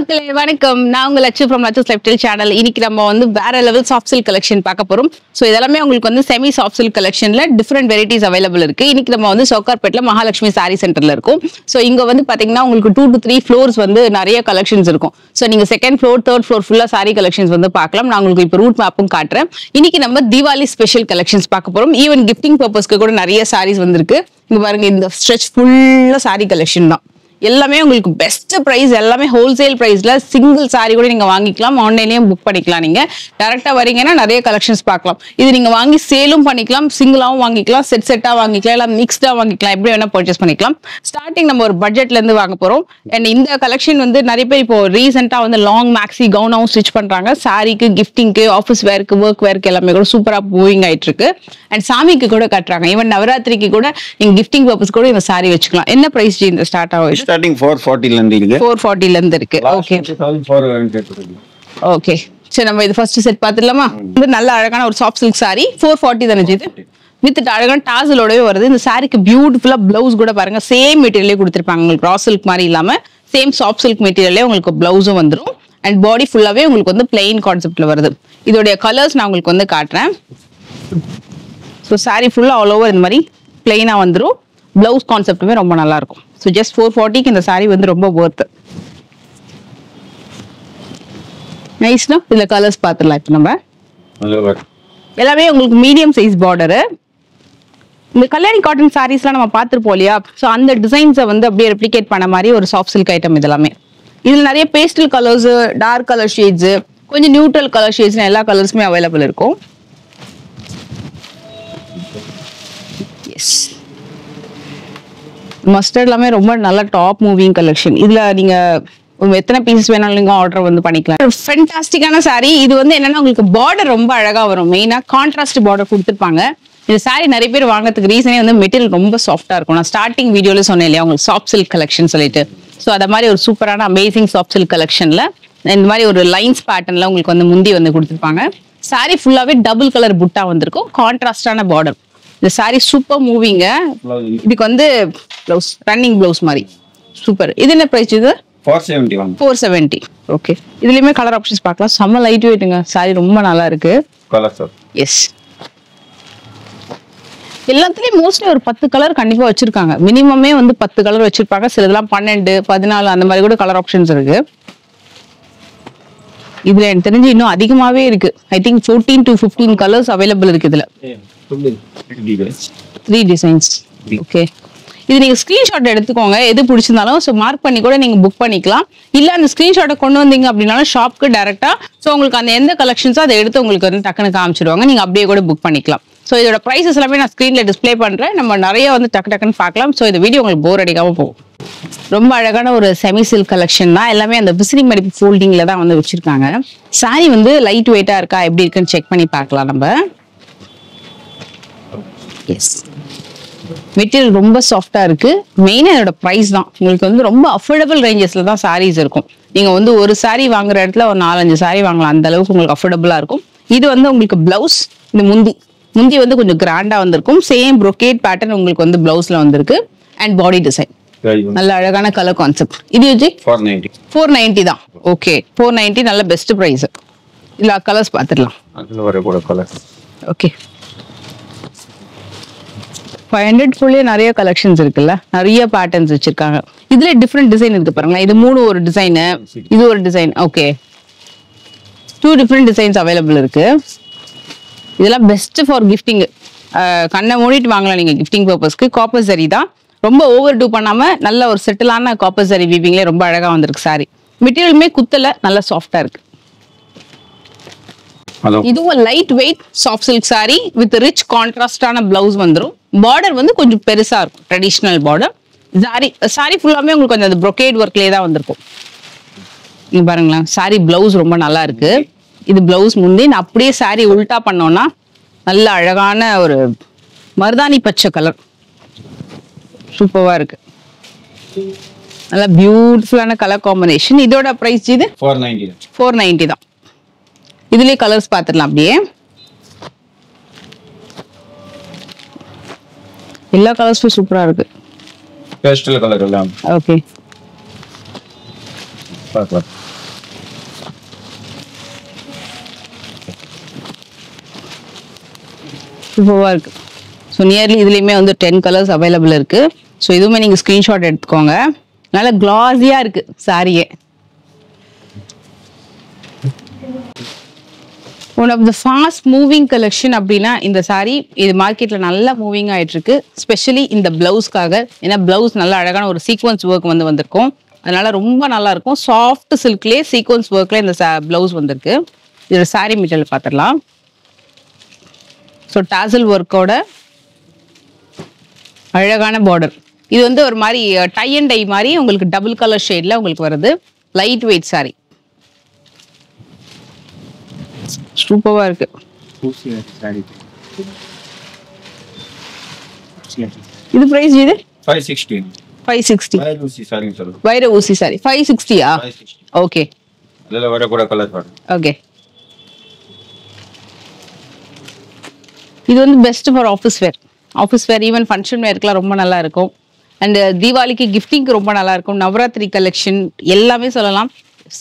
மக்களே வணக்கம். நான் உங்க Latchu from Latchu's lifestyle channel. இன்னைக்கு நம்ம வந்து வேற லெவல் சாஃப்ட் சில்க் கலெக்ஷன் பார்க்க போறோம். ஸோ இதெல்லாமே உங்களுக்கு வந்து செமி சாஃப்ட் சில்க் கலெக்ஷன்ல டிஃப்ரெண்ட் வெரைட்டிஸ் அவைலபிள் இருக்கு. இன்னைக்கு நம்ம வந்து சவுகார்பேட்ல மகாலட்சுமி சாரி சென்டர்ல இருக்கும். ஸோ இங்க வந்து பாத்தீங்கன்னா உங்களுக்கு 2 to 3 ஃப்ளோர்ஸ் வந்து நிறைய கலெக்ஷன்ஸ் இருக்கும். ஸோ நீங்க செகண்ட் ஃப்ளோர், தேர்ட் ஃப்ளோர் ஃபுல்லா சாரி கலெக்ஷன்ஸ் வந்து பார்க்கலாம். நான் உங்களுக்கு இப்போ ரூட் மேப்பும் காட்டுறேன். இன்னைக்கு நம்ம தீபாவளி ஸ்பெஷல் கலெக்ஷன்ஸ் பார்க்க போறோம். ஈவன் கிஃப்டிங் பர்பஸ்க்கு கூட நிறைய சாரீஸ் வந்திருக்கு. இங்க பாருங்க, இந்த ஸ்ட்ரெச் ஃபுல்லா சாரி கலெக்ஷன் தான். எல்லாமே உங்களுக்கு பெஸ்ட் பிரைஸ், எல்லாமே ஹோல்சேல் பிரைஸ்ல சிங்கிள் சாரி கூட நீங்க வாங்கிக்கலாம். ஆன்லைன்லயும் புக் பண்ணிக்கலாம். நீங்க டைரக்டா வரீங்கன்னா நிறைய கலெக்ஷன்ஸ் பார்க்கலாம். இது நீங்க வாங்கி சேலும் பண்ணிக்கலாம், சிங்கிளாவும் வாங்கிக்கலாம், செட்டா வாங்கிக்கலாம், இல்ல மிக்ஸ்டா வாங்கிக்கலாம், எப்படி வேணா பர்ச்சேஸ் பண்ணிக்கலாம். ஸ்டார்டிங் நம்ம ஒரு பட்ஜெட்ல இருந்து வாங்க போறோம். அண்ட் இந்த கலெக்ஷன் வந்து நிறைய பேர் இப்போ ரீசெண்டா வந்து லாங் மேக்ஸி கவுனாவும் ஸ்டிச் பண்றாங்க. சாரிக்கு, கிஃப்டிங்க்கு, ஆஃபீஸ் வேர்க்கு, ஒர்க் வேர்க்கு எல்லாமே கூட சூப்பரா மூவிங் ஆயிட்டு இருக்கு. அண்ட் சாமிக்கு கூட கட்டுறாங்க. ஈவன் நவராத்திரிக்கு கூட நீங்க கிஃப்டிங் பர்பஸ் கூட இந்த சாரி வச்சுக்கலாம். என்ன பிரைஸ் இந்த ஸ்டார்ட் ஆகுது? ஸ்டார்டிங் 440 ல இருந்து இருக்கு. 440 ல இருந்து இருக்கு. ஓகே ஓகே, சரி நம்ம இது ஃபர்ஸ்ட் செட் பாத்துடலாமா? இது நல்ல அழகான ஒரு சாஃப்ட் சில்க் சாரி. 440 தானே இது? வித் அழகான டாசலோடவே வருது. இந்த சாரிக்கு பியூட்டிஃபுல்லா பிளவுஸ் கூட பாருங்க, சேம் மெட்டீரியலே கொடுத்துருப்பாங்க. உங்களுக்கு ரா சில்க் மாதிரி இல்லாம சேம் சாஃப்ட் சில்க் மெட்டீரியலே உங்களுக்கு பிளவுஸும் வந்துடும். அண்ட் பாடி ஃபுல்லாவே உங்களுக்கு வந்து பிளெயின் கான்செப்ட்ல வருது. இதோடைய கலர்ஸ் நான் உங்களுக்கு வந்து காட்டுறேன். ஸோ சாரி ஃபுல்லா ஆல் ஓவர் இந்த மாதிரி பிளெயினா வந்துடும். பிளவுஸ் கான்செப்ட்டுமே ரொம்ப நல்லா இருக்கும். ஸோ ஜஸ்ட் 440க்கு இந்த சாரி வந்து ரொம்ப ஒர்த். நைஸ்னா இதுல கலர்ஸ் பார்த்துடலாம். இப்போ நம்ம எல்லாமே உங்களுக்கு மீடியம் சைஸ் பார்டரு. இந்த கல்யாணி காட்டன் சாரீஸ்லாம் நம்ம பார்த்துருப்போம் இல்லையா? ஸோ அந்த டிசைன்ஸை வந்து அப்படியே ரெப்ளிகேட் பண்ண மாதிரி ஒரு சாஃப்ட் சில்க் ஐட்டம் இதெல்லாமே. இதில் நிறைய pastel colours, dark colour shades, கொஞ்சம் நியூட்ரல் கலர் ஷேட்ஸ், எல்லா கலர்ஸுமே அவைலபிள் இருக்கும். எஸ், மஸ்டர்ட் எல்லாமே ரொம்ப நல்ல டாப் மூவிங் கலெக்ஷன். இதுல நீங்க எத்தனை பீசஸ் வேணாலும் நீங்க ஆர்டர் வந்து பண்ணிக்கலாம். ஃபென்டாஸ்டிக்கான சாரி. இது வந்து என்னன்னா உங்களுக்கு பார்டர் ரொம்ப அழகா வரும். மெயினா கான்ட்ராஸ்ட் பார்டர் கொடுத்துருப்பாங்க. இந்த சாரி நிறைய பேர் வாங்குறதுக்கு ரீசனே வந்து மெட்டீரியல் ரொம்ப சாஃப்டா இருக்கும். நான் ஸ்டார்டிங் வீடியோல சொன்னேன் இல்லையா உங்களுக்கு சாஃப்ட் சில்க் கலெக்ஷன் சொல்லிட்டு. ஸோ அத மாதிரி ஒரு சூப்பரான அமேசிங் சாஃப்ட் சில்க் கலெக்ஷன்ல இந்த மாதிரி ஒரு லைன்ஸ் பேட்டர்ன்ல உங்களுக்கு வந்து முந்தி வந்து கொடுத்துருப்பாங்க. சாரி ஃபுல்லாவே டபுள் கலர் புட்டா வந்திருக்கும், கான்ட்ராஸ்டான பார்டர். இந்த சாரி சூப்பர் மூவிங்க. இதுக்கு வந்து ப்ளவுஸ், ரன்னிங் ப்ளவுஸ் மாதிரி சூப்பர். இது என்ன பிரைஸ்? இது 470. ஓகே, இதுலயுமே கலர் ஆப்ஷன்ஸ் பார்க்கலாம். செம்ம லைட் வெயிட்டுங்க. சாரி ரொம்ப நல்லா இருக்கு. எஸ், எல்லாத்துலயும் மோஸ்ட்லி ஒரு 10 கலர் கண்டிப்பா வச்சிருக்காங்க. மினிமமே வந்து 10 கலர் வச்சிருப்பாங்க. சிலதெல்லாம் 12, 14 அந்த மாதிரி கூட கலர் ஆப்ஷன்ஸ் இருக்கு. இதுல எனக்கு தெரிஞ்சு இன்னும் அதிகமாவே இருக்கு. I think 14 to 15 colours available இருக்கு இதுல. 3 டிசைன்ஸ். ஓகே, இது நீங்க ஸ்கிரீன்ஷாட் எடுத்துக்கோங்க. எது பிடிச்சிருந்தாலும் ஸோ மார்க் பண்ணி கூட நீங்க புக் பண்ணிக்கலாம். இல்ல அந்த ஸ்கிரீன்ஷாட்டை கொண்டு வந்தீங்க அப்படின்னாலும் ஷாப்க்கு டைரக்டா ஸோ உங்களுக்கு அந்த எந்த கலெக்ஷன்ஸோ அதை எடுத்து உங்களுக்கு வந்து டக்குனு காமிச்சிடுவாங்க. நீங்க அப்படியே கூட புக் பண்ணிக்கலாம். ஸோ இதோட ப்ரைஸஸ் எல்லாமே நான் ஸ்க்ரீன்ல டிஸ்பிளே பண்றேன். நம்ம நிறைய வந்து டக்குன்னு பார்க்கலாம். ஸோ இந்த வீடியோ உங்களுக்கு போர் அடிக்காம போகும். ரொம்ப அழகான ஒரு செமி சில்க் கலெக்ஷன் தான். எல்லாமே அந்த விசிறிங் மடிப்பு ஃபோல்டிங்ல தான் வந்து வச்சிருக்காங்க. சாரி வந்து லைட் வெயிட்டா இருக்கா, எப்படி இருக்குன்னு செக் பண்ணி பார்க்கலாம் நம்ம. எஸ், மெட்டீரியல் ரொம்ப சாஃப்டா இருக்கு. மெயினா இதோட பிரைஸ் தான். உங்களுக்கு வந்து ரொம்ப அஃபோர்டபுள் ரேஞ்சஸ்ல தான் சாரீஸ் இருக்கும். நீங்க வந்து ஒரு சாரி வாங்குற இடத்துல ஒரு 4-5 சாரி வாங்கலாம். அந்த அளவுக்கு உங்களுக்கு அஃபோர்டபுளா இருக்கும். இது வந்து உங்களுக்கு பிளவுஸ், இந்த முந்தி வந்து கொஞ்சம் கிராண்டா வந்திருக்கும். சேம் brocade பேட்டர்ன் உங்களுக்கு வந்து பிளவுஸ்ல வந்திருக்கு. அண்ட் பாடி டிசைன் நல்ல அழகான கலர் கான்செப்ட். இது 490 தான். ஓகே, 490 நல்ல பெஸ்ட் பிரைஸ். இல்ல கலர்ஸ் பாத்துடலாம். ஓகே, 500 ஃபுல்லே நிறைய கலெக்ஷன்ஸ் இருக்குல்ல, நிறைய பேட்டர்ன்ஸ் வச்சிருக்காங்க. இதுல டிஃப்ரெண்ட் டிசைன் இருக்கு பாருங்களா. இது 3 ஒரு டிசைன், இது ஒரு design. Okay, 2 different designs available இருக்கு. இதெல்லாம் பெஸ்ட் ஃபார் கிஃப்டிங். கண்ணை மூடிட்டு வாங்கலாம் நீங்க கிஃப்டிங் பர்பஸ்க்கு. காப்பர் சரி தான், ரொம்ப ஓவர் டூ பண்ணாம நல்ல ஒரு செட்டிலான காப்பர் சரி வீவிங்ல ரொம்ப அழகா வந்திருக்கு சாரி. மெட்டீரியலுமே குத்தல, நல்ல சாஃப்டா இருக்கு. இதுவும் light weight soft silk sari with rich கான்ட்ராஸ்டான பிளவுஸ் வந்துடும். பார்டர் வந்து கொஞ்சம் பெருசா இருக்கும், ட்ரெடிஷ்னல் பார்டர். சாரி ஃபுல்லாமே உங்களுக்கு கொஞ்சம் அந்த brocade ஒர்க்லேயே தான் வந்திருக்கும். இங்க பாருங்களேன், சாரி பிளவுஸ் ரொம்ப நல்லா இருக்கு. இது பிளவுஸ் முந்தி. நான் அப்படியே சாரி உல்டா பண்ணோம்னா நல்ல அழகான ஒரு மருதாணி பச்சை கலர் சூப்பரா இருக்கு. நல்ல பியூட்டிஃபுல்லான கலர் காம்பினேஷன். இதோட பிரைஸ் இது 490 தான். இதுலயே கலர்ஸ் பார்த்துடலாம். அப்படியே எல்லா கலர்ஸும் சூப்பரா இருக்கு. பேஸ்டல் கலர் எல்லாம் ஓகே. சூப்பராக இருக்கு. ஸோ நியர்லி இதுலேயுமே வந்து 10 கலர்ஸ் அவைலபிள் இருக்கு. ஸோ இதுவுமே நீங்கள் ஸ்க்ரீன்ஷாட் எடுத்துக்கோங்க. நல்லா கிளாஸியாக இருக்கு சாரியே. One of the fast moving collection அப்படின்னா இந்த சாரி. இது மார்க்கெட்டில் நல்லா மூவிங் ஆகிட்டு இருக்கு. ஸ்பெஷலி இந்த பிளவுஸ்க்காக. ஏன்னா பிளவுஸ் நல்லா அழகான ஒரு சீக்வன்ஸ் ஒர்க் வந்து வந்திருக்கும். அதனால ரொம்ப நல்லா இருக்கும். சாஃப்ட் சில்க்லேயே சீக்வன்ஸ் ஒர்க்ல இந்த பிளவுஸ் வந்திருக்கு. இதோட சாரி மெட்டீரியல் பார்த்துடலாம். ஸோ டாசல் ஒர்க்கோட அழகான பார்டர். இது வந்து ஒரு மாதிரி டை அண்ட் டை மாதிரி உங்களுக்கு டபுள் கலர் ஷேட்ல உங்களுக்கு வருது. Light weight sorry. சூப்பரா இருக்கு. இது பிரைஸ் இது 560. 560. வைர ஊசி சாரி சொல்லுங்க. வைர ஊசி சாரி 560. ஓகே. இதுல வர கூட கலர் பாருங்க. ஓகே. இது வந்து best for office wear. Office wear even function வேர்க்குலாம் ரொம்ப நல்லா இருக்கும். அண்ட் தீபாவளிக்கு கிஃப்டிங்க்கு ரொம்ப நல்லா இருக்கும். நவராத்திரி கலெக்ஷன் எல்லாமே சொல்லலாம்.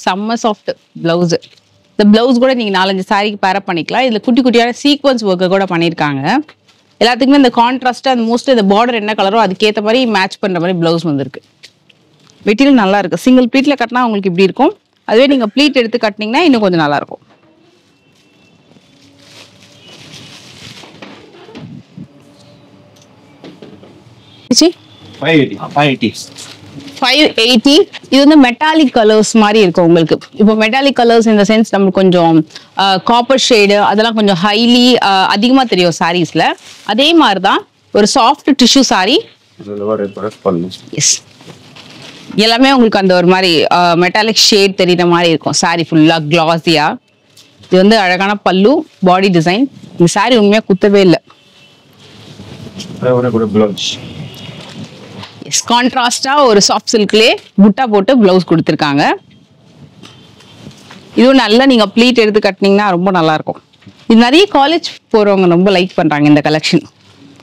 செம்ம சாஃப்ட் பிளவுஸ். இந்த பிளவுஸ் கூட நீங்க 4-5 சாரிக்கு பேரப் பண்ணிக்கலாம். இதுல குட்டி குட்டியான சீக்வன்ஸ் ஒர்க்கு கூட பண்ணியிருக்காங்க. எல்லாத்துக்குமே இந்த கான்ட்ராஸ்டா அந்த மோஸ்ட்லி இந்த பார்டர் என்ன கலரோ அதுக்கேற்ற மாதிரி மேட்ச் பண்ற மாதிரி பிளவுஸ் வந்திருக்கு. மெட்டீரியல் நல்லா இருக்கு. சிங்கிள் ப்ளீட்ல கட்டினா உங்களுக்கு இப்படி இருக்கும். அதுவே நீங்க ப்ளீட் எடுத்து கட்டினீங்கன்னா இன்னும் கொஞ்சம் நல்லா இருக்கும். சி 580. இது வந்து மெட்டாலிக் கலர்ஸ் மாதிரி இருக்கும் உங்களுக்கு. இப்போ மெட்டாலிக் கலர்ஸ் இந்த சென்ஸ் நம்மளுக்கு கொஞ்சம் காப்பர் ஷேடு அதெல்லாம் கொஞ்சம் ஹைலி அதிகமாக தெரியும் சாரீஸ்ல. அதே மாதிரி தான் ஒரு சாஃப்ட் டிஷ்யூ சாரி. எஸ், எல்லாமே உங்களுக்கு அந்த ஒரு மாதிரி மெட்டாலிக் ஷேட் தெரியுற மாதிரி இருக்கும். சாரி ஃபுல்லா கிளாஸியா. இது வந்து அழகான பல்லு, பாடி டிசைன். இந்த சாரி உண்மையா குத்தவே இல்லை. கான்ட்ராஸ்டா ஒரு சாஃப்ட் சில்க்லயே புட்டா போட்டு பிளவுஸ் கொடுத்துருக்காங்க. இதுவும் நல்லா நீங்க ப்ளீட் எடுத்து கட்டினீங்கன்னா ரொம்ப நல்லா இருக்கும். இது நிறைய காலேஜ் போறவங்க ரொம்ப லைக் பண்றாங்க இந்த கலெக்ஷன்.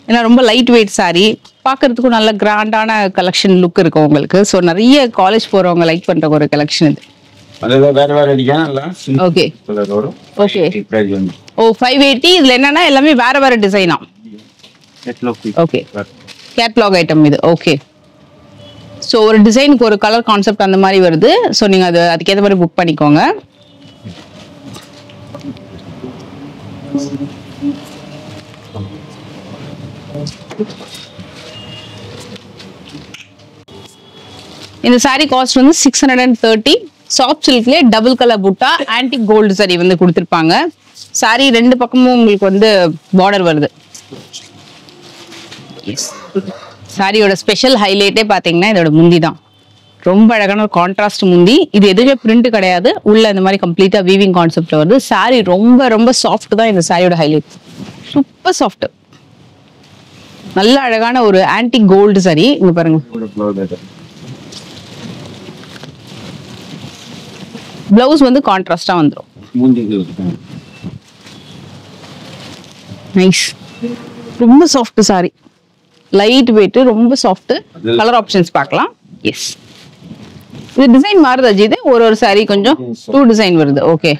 ஏன்னா ரொம்ப லைட் வெயிட் சாரி, பார்க்கறதுக்கும் நல்ல கிராண்டான கலெக்ஷன் லுக் இருக்கும் உங்களுக்கு. ஸோ நிறைய காலேஜ் போறவங்க லைக் பண்ற ஒரு கலெக்ஷன் இது. Okay okay. ஓ 580. இதுல என்னன்னா எல்லாமே வேற வேற டிசைனா. ஓகே, கேட்லாக் ஐட்டம் இது. ஓகே. ஸோ ஒரு டிசைனுக்கு ஒரு கலர் கான்செப்ட் அந்த மாதிரி வருது. ஸோ நீங்க அது அதுக்கேற்ற மாதிரி புக் பண்ணிக்கோங்க. இந்த சாரி காஸ்ட் வந்து 630. சாஃப்ட் சில்க்லயே டபுள் கலர் புட்டா ஆன்டிக் கோல்டு சாரி வந்து கொடுத்துருப்பாங்க. சாரி ரெண்டு பக்கமும் உங்களுக்கு வந்து பார்டர் வருது. சாரியோட ஸ்பெஷல் ஹைலைட்டே பாத்தீங்கன்னா இதோட முந்தி தான். ரொம்ப அழகான ஒரு கான்ட்ராஸ்ட் முந்தி. இது எதுவுமே பிரிண்ட் கிடையாது. உள்ள இந்த மாதிரி கம்ப்ளீட்டா வீவிங் கான்செப்ட்ல வருது. சாரி ரொம்ப ரொம்ப சாஃப்ட் தான் இந்த சாரியோட ஹைலைட். Super soft. நல்ல அழகான ஒரு ஆன்டிக் கோல்டு சாரி. இங்க பாருங்க. பிளவுஸ் வந்து கான்ட்ராஸ்டா வந்துரும். நைஸ். ரொம்ப சாஃப்ட் சாரி. லைட் வெயிட், ரொம்ப சாஃப்ட். கலர் ஆப்ஷன்ஸ் பார்க்கலாம். எஸ், இது டிசைன் மாறுது அஜித். ஒரு சாரி கொஞ்சம் 2 டிசைன் வருது. Okay,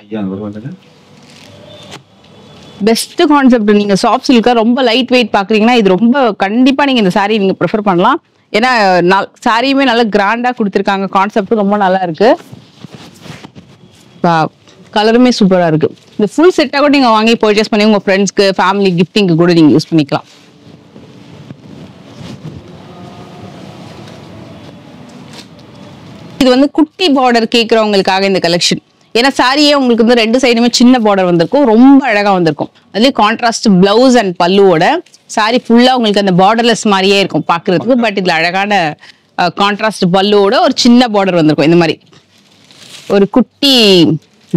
best concept. நீங்க சாஃப்ட் சில்கா ரொம்ப லைட் வெயிட் பாக்குறீங்கன்னா இது ரொம்ப கண்டிப்பா நீங்க இந்த சாரி நீங்க ப்ரிஃபர் பண்ணலாம். ஏன்னா சாரியுமே நல்லா கிராண்டா கொடுத்துருக்காங்க. கான்செப்ட் ரொம்ப நல்லா இருக்கு. கலருமே சூப்பரா இருக்கு. இந்த ஃபுல் செட்டா கூட நீங்க வாங்கி பர்ச்சேஸ் பண்ணி உங்க ஃப்ரெண்ட்ஸ்க்கு ஃபேமிலி கிஃப்டிங்க்கு கூட நீங்க யூஸ் பண்ணிக்கலாம். இது வந்து குட்டி பார்டர் கேட்கறவங்களுக்காக இந்த கலெக்ஷன். ஏன்னா சாரியே உங்களுக்கு வந்து 2 சைடுமே சின்ன பார்டர் வந்திருக்கும். ரொம்ப அழகா வந்திருக்கும். அதுலயும் கான்ட்ராஸ்ட் பிளவுஸ் அண்ட் பல்லுவோட சாரி ஃபுல்லா உங்களுக்கு அந்த பார்டர்லெஸ் மாதிரியே இருக்கும் பாக்குறதுக்கு. பட் இதுல அழகான கான்ட்ராஸ்ட் பல்லுவோட ஒரு சின்ன பார்டர் வந்திருக்கும். இந்த மாதிரி ஒரு குட்டி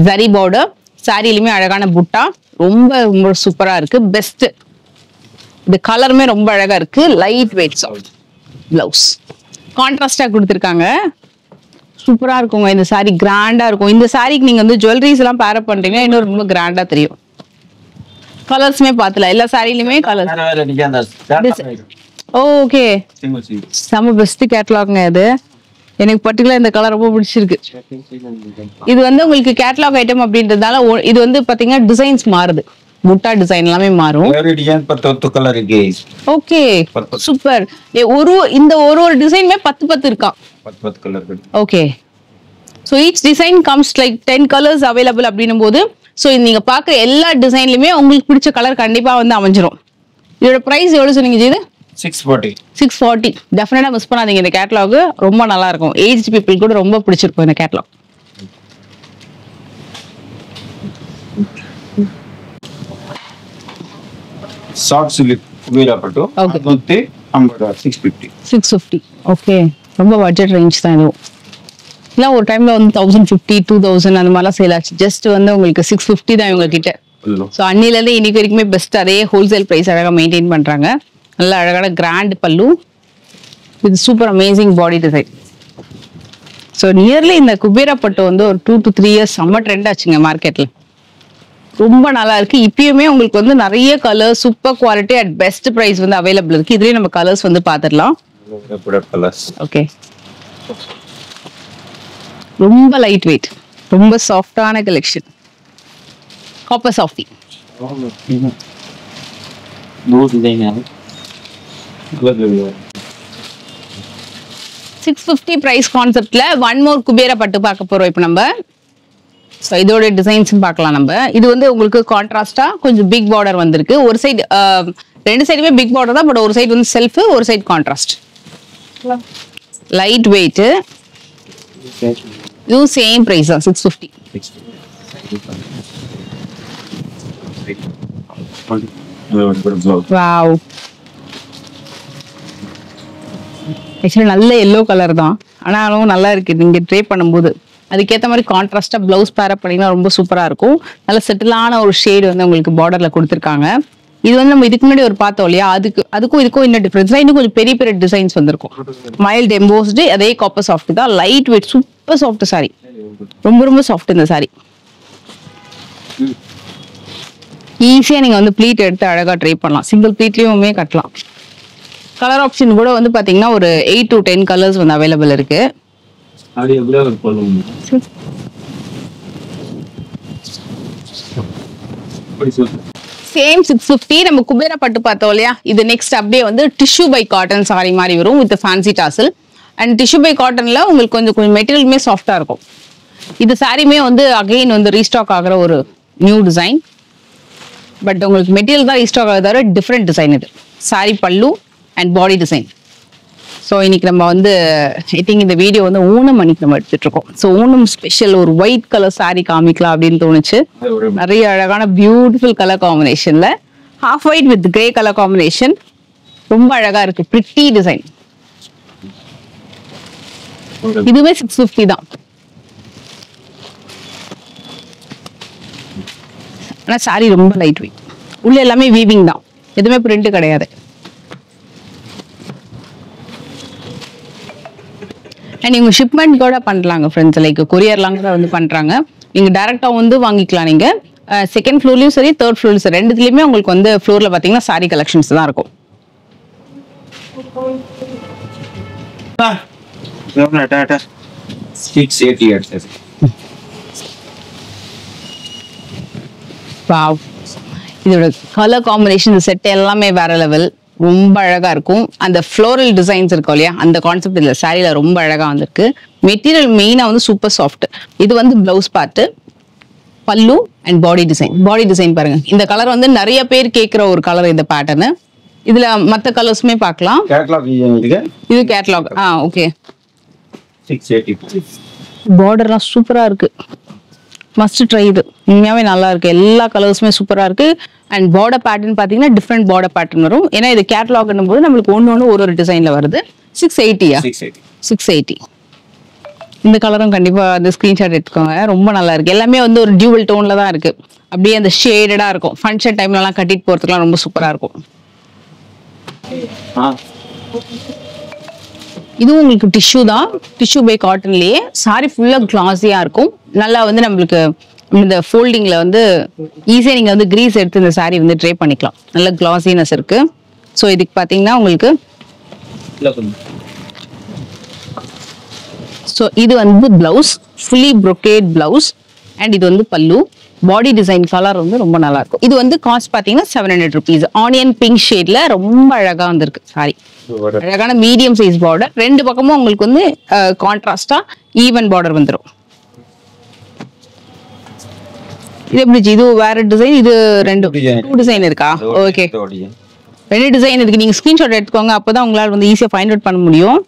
ஜரி பார்டர். சாரியிலுமே அழகான புட்டா. ரொம்ப ரொம்ப சூப்பரா இருக்கு. பெஸ்ட். இந்த கலருமே ரொம்ப அழகா இருக்கு. லைட் வெயிட் சாஃப்ட் பிளவுஸ் கான்ட்ராஸ்டா கொடுத்துருக்காங்க. சூப்பரா இருக்குங்க. இந்த சாரி கிராண்டா இருக்கும். இந்த சாரிக்கு நீங்க வந்து ஜுவல்லரிஸ் எல்லாம் பேரப் பண்றீங்கன்னா இன்னும் ரொம்ப கிராண்டா தெரியும். கலர்ஸ்மே பாத்துல எல்லா சாரிலுமே கலர். ஓகே, செம பெஸ்ட் கேட்டலாக்ங்க இது. எனக்கு பர்டிகுலர் இந்த கலர் ரொம்ப பிடிச்சிருக்கு. இது வந்து உங்களுக்கு கேட்டலாக் ஐட்டம் அப்படின்றதால இது வந்து பாத்தீங்கன்னா டிசைன்ஸ் மாறுது. முட்டா டிசைன் எல்லாமே மாறும். வேற டிசைன் 10 கலர் இருக்கு. Okay super. இந்த ஒரு டிசைனுமே 10 இருக்கா? 10 கலர் இருக்கு. Okay. So each design comes like 10 colours available அப்படின்னும் போது ஸோ நீங்க பார்க்குற எல்லா டிசைன்லயுமே உங்களுக்கு பிடிச்ச கலர் கண்டிப்பா வந்து அமைஞ்சிரும். இதோட பிரைஸ் எவ்வளவு சொன்னீங்க ஜி? 640. 640. டெஃபினட்டா மிஸ் பண்ணாதீங்க. இந்த கேட்டலாக் ரொம்ப நல்லா இருக்கும். ஏஜ் பீப்புள் கூட ரொம்ப பிடிச்சிருக்கும் இந்த கேட்டலாக். Short sleeve குபேரா பட்டு. Okay. 650. 650. ஓகே. ரொம்ப பட்ஜெட் ரேஞ்ச் தான் இதுவும். இல்லை ஒரு டைம்ல வந்து 1050, 2000 அந்த மாதிரிலாம் சேல் ஆச்சு. ஜஸ்ட் வந்து உங்களுக்கு 650 தான் இவங்க கிட்ட. ஸோ அன்னிலேருந்து இன்னைக்கு வரைக்குமே பெஸ்ட் அதே ஹோல்சேல் ப்ரைஸ் அழகாக மெயின்டைன் பண்றாங்க. நல்ல அழகான கிராண்ட் பல்லு இது சூப்பர் அமேசிங் பாடி டிசைன். ஸோ நியர்லி இந்த குபேரா பட்டு வந்து ஒரு 2 to 3 years செம்ம ட்ரெண்ட் ஆச்சுங்க மார்க்கெட்ல. ரொம்ப நல்லா இருக்கு. இப்பயுமே உங்களுக்கு வந்து நிறைய colour super quality at best price வந்து அவைலபிள் இருக்கு. இதுலயே நம்ம கலர்ஸ் வந்து பாத்துடலாம். ஓகே. ரொம்ப லைட் வெயிட், ரொம்ப சாஃப்டான கலெக்ஷன். Copper softy. $650 பிரைஸ் கான்செப்ட்ல ஒன் மோர் குபேரா பட்டு பார்க்க போறோம் இப்போ நம்ம. ஸோ இதோட டிசைன்ஸ் பார்க்கலாம் நம்ம. இது வந்து உங்களுக்கு கான்ட்ராஸ்டா கொஞ்சம் பிக் பார்டர் வந்திருக்கு. ஒரு சைடு ரெண்டு சைடுமே பிக் பார்டர் தான், பட் ஒரு சைடு வந்து செல்ஃப், ஒரு சைடு கான்ட்ராஸ்ட். Light weight. இதுவும் சேம் பிரைஸ் தான் 650. வாவ். ஆக்சுவலி நல்ல எல்லோ கலர் தான், ஆனாலும் நல்லா இருக்கு நீங்க ட்ரை பண்ணும்போது. அதுக்கேற்ற மாதிரி கான்ட்ராஸ்டா பிளவுஸ் பேரப் பண்ணீங்கன்னா ரொம்ப சூப்பரா இருக்கும். நல்ல செட்டிலான ஒரு ஷேடு வந்து உங்களுக்கு பார்டர்ல கொடுத்துருக்காங்க. இது வந்து நம்ம இதுக்கு முன்னாடி ஒரு பார்த்தோம் இல்லையா, அதுக்கும் இதுக்கும் இன்னும் டிஃபரன்ஸ். இன்னும் கொஞ்சம் பெரிய பெரிய டிசைன்ஸ் வந்திருக்கும். மைல்ட் எம்போஸ்டு, அதே காப்பர் சாஃப்ட் தான். Light weight, super soft sorry. ரொம்ப ரொம்ப சாஃப்ட் இந்த சாரி. ஈஸியா நீங்க வந்து ப்ளீட் எடுத்து அழகா ட்ரை பண்ணலாம். சிங்கிள் ப்ளீட்லயுமே கட்டலாம். கலர் ஆப்ஷன் கூட வந்து பாத்தீங்கன்னா ஒரு 8 to 10 கலர்ஸ் வந்து அவைலபிள் இருக்கு. சேம் 650. நம்ம குபேரா பட்டு பார்த்தோம் இல்லையா, இது நெக்ஸ்ட் அப்படியே வந்து டிஷ்யூ பை காட்டன் சாரி மாதிரி வரும் with fancy tassel. And tissue by காட்டன்ல உங்களுக்கு கொஞ்சம் மெட்டீரியலுமே சாஃப்டா இருக்கும். இது சாரியுமே வந்து அகைன் வந்து ரீஸ்டாக் ஆகிற ஒரு நியூ டிசைன். பட் உங்களுக்கு மெட்டீரியல் தான் ரீஸ்டாக் ஆகுது தவிர டிஃப்ரெண்ட் டிசைன். இது சாரி பல்லு அண்ட் பாடி டிசைன். ஸோ இன்னைக்கு நம்ம வந்து ஐ திங்க் இந்த வீடியோ வந்து ஓணம் அன்னைக்கு நம்ம எடுத்துட்டு இருக்கோம். ஸோ ஓணம் ஸ்பெஷல் ஒரு ஒயிட் கலர் சாரி காமிக்கலாம் அப்படின்னு தோணுச்சு. நிறைய அழகான பியூட்டிஃபுல் கலர் காம்பினேஷன்ல half white with grey colour combination ரொம்ப அழகா இருக்கு. Pretty design. இதுவே 650 தான். ஆனா சாரி ரொம்ப லைட் வெயிட். உள்ள எல்லாமே வீவிங் தான், எதுவுமே பிரிண்ட் கிடையாது. அண்ட் இவங்க ஷிப்மெண்ட் கூட பண்ணலாங்க ஃப்ரெண்ட்ஸ். லைக் கொரியர்லாம் கூட வந்து பண்றாங்க. நீங்க டைரக்டா வந்து வாங்கிக்கலாம். நீங்க செகண்ட் ஃப்ளோர்லயும் சரி, தேர்ட் ஃப்ளோர்லயும் சரி, ரெண்டுத்துலயுமே உங்களுக்கு வந்து ஃப்ளோர்ல பாத்தீங்கன்னா சாரி கலெக்ஷன்ஸ் தான் இருக்கும். வாவ். இதோட கலர் காம்பினேஷன் செட் எல்லாமே வேற லெவல். ரொம்ப அழகா இருக்கும். அந்த ஃப்ளோரல் டிசைன்ஸ் இருக்கும் இல்லையா, அந்த கான்செப்ட் இதுல சாரியில ரொம்ப அழகா வந்திருக்கு. மெட்டீரியல் மெயினா வந்து சூப்பர் சாஃப்ட். இது வந்து பிளவுஸ் பார்ட், பல்லு and body design. Body design பாருங்க. இந்த கலர் வந்து நிறைய பேர் கேட்கிற ஒரு கலர் இந்த பேட்டர்னு. இதுல மத்த கலர்ஸுமே பார்க்கலாம். இது கேட்டலாக். ஓகே. 680. பார்டர்லாம் சூப்பரா இருக்கு. Must try. இது உண்மையாவே நல்லா இருக்கு. எல்லா கலர்ஸுமே சூப்பரா இருக்கு. அண்ட் பார்டர் பேட்டர்ன் பாத்தீங்கன்னா டிஃப்ரெண்ட் பார்டர் பேட்டர்ன் வரும். ஏன்னா இது கேட்டலாக்னும் போது நம்மளுக்கு ஒன்னு ஒரு டிசைன்ல வருது. 680. 680. இந்த கலரும் கண்டிப்பா அந்த ஸ்கிரீன்ஷாட் எடுத்துக்கோங்க. ரொம்ப நல்லா இருக்கு. எல்லாமே வந்து ஒரு டியூவல் டோன்ல தான் இருக்கு. அப்படியே அந்த ஷேடடா இருக்கும். ஃபங்க்ஷன் டைம்ல எல்லாம் கட்டிட்டு போறதுக்குலாம் ரொம்ப சூப்பரா இருக்கும். இதுவும் உங்களுக்கு டிஷ்யூ தான். டிஷ்யூ பை காட்டன்லயே சாரி ஃபுல்லா கிளாஸியா இருக்கும். நல்லா வந்து நம்மளுக்கு இந்த ஃபோல்டிங்ல வந்து ஈஸியா நீங்க வந்து கிரீஸ் எடுத்து இந்த சாரி வந்து ட்ரை பண்ணிக்கலாம். நல்ல கிளாஸினஸ் இருக்கு. ஸோ இதுக்கு பாத்தீங்கன்னா உங்களுக்கு ஸோ இது வந்து blouse, fully brocade blouse. And இது வந்து பல்லு. பாடி டிசைன் கலர் வந்து ரொம்ப நல்லா இருக்கும். இது வந்து காஸ்ட் பாத்தீங்கன்னா 700 rupees. ஆனியன் பிங்க் ஷேட்ல ரொம்ப அழகா வந்திருக்கு சாரி. அழகான மீடியம் சைஸ் பார்டர், ரெண்டு பக்கமும் உங்களுக்கு வந்து கான்ட்ராஸ்டா ஈவன் பார்டர் வந்துடும். இது எப்படி இது வேற டிசைன், இது ரெண்டு டூ டிசைன் இருக்கா? ஓகே, ரெண்டு டிசைன் இருக்கு. நீங்க ஸ்கிரீன்ஷாட் எடுத்துக்கோங்க, அப்பதான் உங்களால வந்து ஈஸியா ஃபைண்ட் அவுட் பண்ண முடியும்.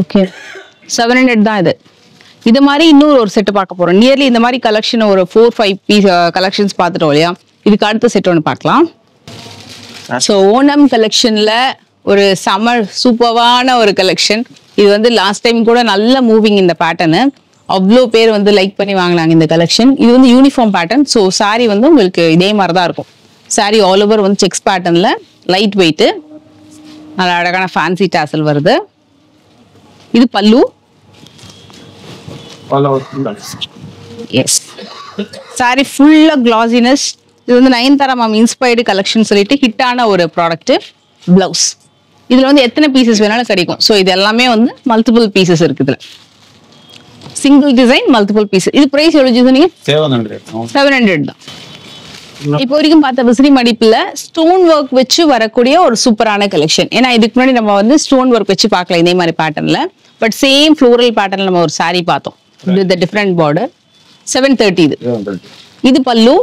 ஓகே, 700 தான் இது. இது மாதிரி இன்னொரு ஒரு செட் பார்க்க போறோம். நியர்லி இந்த மாதிரி கலெக்ஷன் ஒரு 4-5 பீஸ் கலெக்ஷன்ஸ் பார்த்துட்டோம் இல்லையா? இதுக்கு அடுத்த செட் ஒன்று பார்க்கலாம். ஸோ ஓணம் கலெக்ஷன்ல ஒரு சம்மர் சூப்பர்வான ஒரு கலெக்ஷன். இது வந்து லாஸ்ட் டைம் கூட நல்ல மூவிங் இந்த பேட்டர்னு, அவ்வளோ பேர் வந்து லைக் பண்ணி வாங்கினாங்க இந்த கலெக்ஷன். இது வந்து யூனிஃபார்ம் பேட்டர்ன். ஸோ சாரி வந்து உங்களுக்கு இதே மாதிரி தான் இருக்கும். சாரி ஆல் ஓவர் வந்து செக்ஸ் பேட்டர்ன்ல லைட் வெயிட், நல்ல அழகான ஃபேன்சி டாசல் வருது. இது பல்லு. எஸ், சாரி ஃபுல்லா கிளாசினஸ். இது வந்து நயன்தாரா மேம் இன்ஸ்பயர்டு கலெக்ஷன் சொல்லிட்டு ஹிட்டான ஒரு ப்ராடக்ட். பிளவுஸ் இதுல வந்து எத்தனை பீசஸ் வேணாலும் கிடைக்கும். ஸோ இது எல்லாமே வந்து மல்டிபிள் பீசஸ் இருக்கு. இதுல சிங்கிள் டிசைன் மல்டிபிள் பீஸ். இது பிரைஸ் எவ்வளவு சொன்னீங்க? 700 தான். இப்போ வரைக்கும் பார்த்த விசிறி மடிப்புல ஸ்டோன் ஒர்க் வச்சு வரக்கூடிய ஒரு சூப்பரான கலெக்ஷன். ஏன்னா இதுக்கு முன்னாடி நம்ம வந்து ஸ்டோன் ஒர்க் வச்சு பார்க்கல இதே மாதிரி பேட்டர்ன்ல. பட் சேம் ஃப்ளோரல் பேட்டர்ன்ல நம்ம ஒரு சாரி பார்த்தோம் வித் டிஃபரெண்ட் பார்டர். 730 இது. இது பல்லு.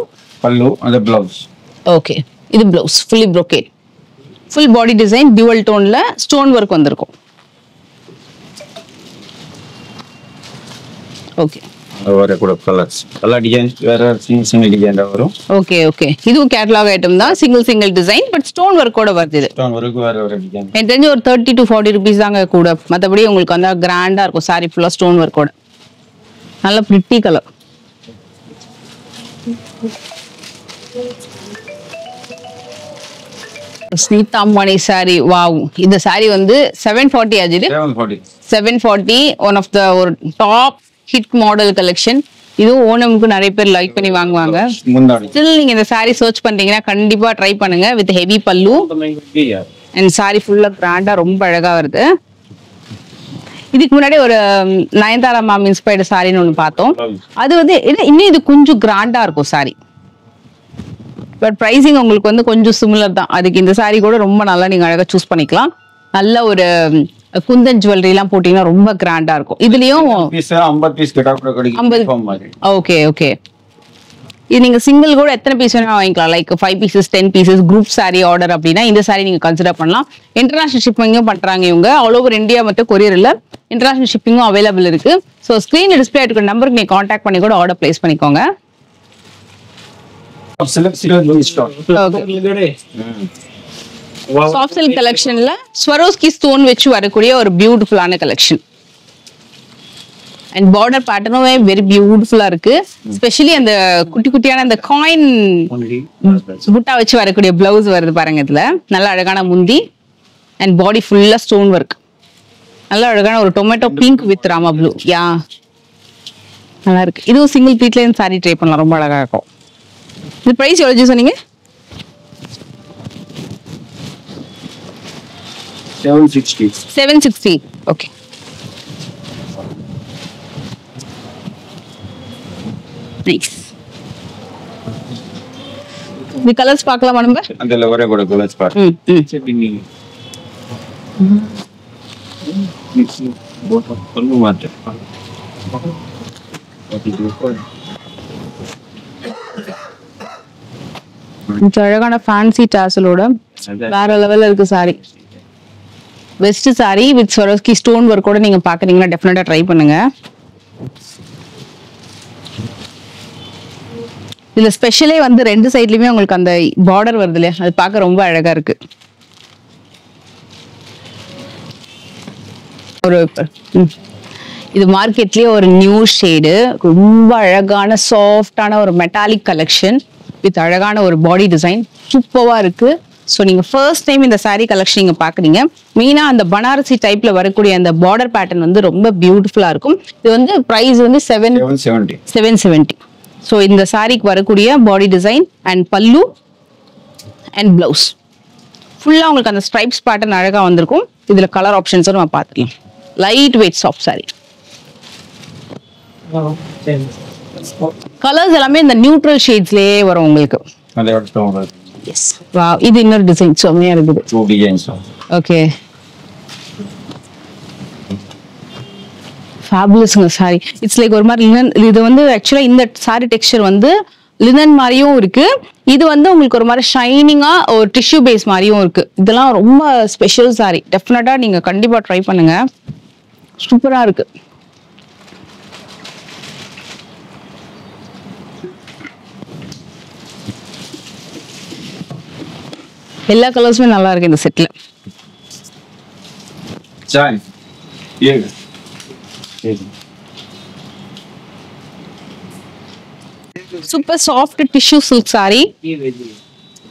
பல்லு அந்த பிளவுஸ். ஓகே, இது blouse fully brocade. Full body design dual டோன்ல ஸ்டோன் ஒர்க் வந்திருக்கும். ஓகே, வேற கூட கலர்ஸ் கலர் டிசைன் வேற சிங்கிள் டிசைன் வரும். ஓகே ஓகே, இதுவும் கேட்டலாக் ஐட்டம் தான். சிங்கிள் டிசைன் பட் ஸ்டோன் ஒர்க்கோட வருது. இது ஸ்டோன் ஒர்க் வேற வேற டிசைன். எனக்கு தெரிஞ்சு ஒரு 30 to 40 rupees தாங்க கூட. மற்றபடி உங்களுக்கு வந்து கிராண்டா இருக்கும் சாரி ஃபுல்லா ஸ்டோன் ஒர்க்கோட. நல்ல pretty colour. Sneetha Ambani sari. Wow, இந்த சாரி வந்து 740 ஆச்சு. 740 ஒன் ஆஃப் த ஒரு டாப் ஹிட் மாடல் கலெக்ஷன். இதுவும் ஓணமுக்கு நிறைய பேர் லைக் பண்ணி வாங்குவாங்க. ஸ்டில் நீங்க இந்த சாரி சர்ச் பண்றீங்கன்னா கண்டிப்பா ட்ரை பண்ணுங்க. வித் ஹெவி பல்லு அண்ட் சாரி ஃபுல்லா கிராண்டா ரொம்ப அழகா வருது. இதுக்கு முன்னாடி ஒரு நயன்தாரா மேம் இன்ஸ்பயர்டு சாரின்னு ஒன்று பார்த்தோம். அது வந்து இன்னும் இது கொஞ்சம் கிராண்டா இருக்கும் சாரி. பட் பிரைசிங் உங்களுக்கு வந்து கொஞ்சம் சிமிலர் தான். அதுக்கு இந்த சாரி கூட ரொம்ப நல்லா நீங்க அழகா சூஸ் பண்ணிக்கலாம். நல்ல ஒரு குந்தன் ஜுவல்லரி எல்லாம் போட்டீங்கன்னா ரொம்ப கிராண்டா இருக்கும். இதுலயும் 50 பீஸ் கேட்டா கூட கிடைக்கும். ஓகே ஓகே, இது நீங்க சிங்கிள் கூட எத்தனை பீஸ் வேணா வாங்கிக்கலாம். Like 5 pieces 10 pieces group sorry order அப்படின்னா இந்த சாரி நீங்க கன்சிடர் பண்ணலாம். இன்டர்நேஷனல் ஷிப்பிங்கும் பண்றாங்க இவங்க. ஆல் ஓவர் இந்தியா மட்டும் கொரியர் இல்ல, இன்டர்நேஷனல் ஷிப்பிங்கும் அவைலபிள் இருக்கு. ஸோ ஸ்கிரீன்ல டிஸ்பிளே இருக்கிற நம்பருக்கு நீங்க கான்டாக்ட் பண்ணி கூட ஆர்டர் பிளேஸ் பண்ணிக்கோங்க. சாஃப்ட் சில்க் கலெக்ஷன்ல ஸ்வரோஸ்கி ஸ்டோன் வச்சு வரக்கூடிய ஒரு பியூட்டிஃபுல்லான கலெக்ஷன். அண்ட் பார்டர் பேட்டர்னுமே வெரி பியூட்டிஃபுல்லா இருக்கு. ஸ்பெஷலி அந்த குட்டி குட்டியான அந்த காயின் புட்டா வச்சு வரக்கூடிய பிளவுஸ் வருது பாருங்க. இதுல நல்ல அழகான முந்தி அண்ட் பாடி ஃபுல்லா ஸ்டோன் ஒர்க். நல்ல அழகான ஒரு tomato pink with Rama blue. Yeah, நல்லா இருக்கு. இதுவும் சிங்கிள் பீட்ல இருந்து சாரி ட்ரை பண்ணலாம், ரொம்ப அழகா இருக்கும். இது பிரைஸ் எவ்வளவு சொன்னீங்க? 760. Okay, nice. இந்த கலர்ஸ் பார்க்கலாமா நம்ம? அதல ஒரே கூட கலர்ஸ் பாருங்க. போட்டோ பண்ணு மாட்டேன். அழகான ஃபேன்சி டாசலோட வேற லெவல்ல இருக்கு sari. Best sari with Swarovski stone ஒர்க்கோட நீங்க பாக்குறீங்கன்னா டெஃபினட்டா ட்ரை பண்ணுங்க. இதுல ஸ்பெஷலே வந்து ரெண்டு சைட்லயுமே உங்களுக்கு அந்த பார்டர் வருது இல்லையா, அது பார்க்க ரொம்ப அழகா இருக்கு. ஒரு இது மார்க்கெட்லயே ஒரு நியூ ஷேடு, ரொம்ப அழகான சாஃப்டான ஒரு மெட்டாலிக் கலெக்ஷன் வித் அழகான ஒரு பாடி டிசைன் சூப்பரா இருக்கு. ஸோ நீங்க ஃபர்ஸ்ட் டைம் இந்த சாரீ கலெக்ஷன் நீங்க பாக்குறீங்க. மெயினா அந்த பனாரசி டைப்ல வரக்கூடிய அந்த பார்டர் பேட்டர்ன் வந்து ரொம்ப பியூட்டிஃபுல்லா இருக்கும். இது வந்து பிரைஸ் வந்து 770. ஸோ இந்த சாரீக்கு வரக்கூடிய பாடி டிசைன் அண்ட் பல்லு அண்ட் பிளவுஸ் ஃபுல்லா உங்களுக்கு அந்த ஸ்ட்ரைப்ஸ் பேட்டர்ன் அழகா வந்திருக்கும். இதுல கலர் ஆப்ஷன்ஸும் நம்ம பார்த்துக்கலாம். Light weight soft sorry. Colours எல்லாமே இந்த நியூட்ரல் ஷேட்ஸ்லயே வரும் உங்களுக்கு. அதே எடுத்து எஸ் வாவ், இது இன்னொரு டிசைன் செமையா இருக்குது. 2 டிசைன்ஸ். ஓகே ஃபேபுலஸ்ங்க சாரி. இட்ஸ் லைக் ஒரு மாதிரி லினன். இது வந்து ஆக்சுவலா இந்த சாரி டெக்ஸ்சர் வந்து லினன் மாதிரியும் இருக்கு. இது வந்து உங்களுக்கு ஒரு மாதிரி ஷைனிங்கா ஒரு டிஷ்யூ பேஸ் மாதிரியும் இருக்கு. இதெல்லாம் ரொம்ப ஸ்பெஷல் சாரி. டெஃபினட்டா நீங்க கண்டிப்பா ட்ரை பண்ணுங்க. சூப்பரா இருக்கு. எல்லா கலர்ஸுமே நல்லா இருக்கு இந்த செட்ல. ஜாய் ஏங்க super soft tissue silk sorry.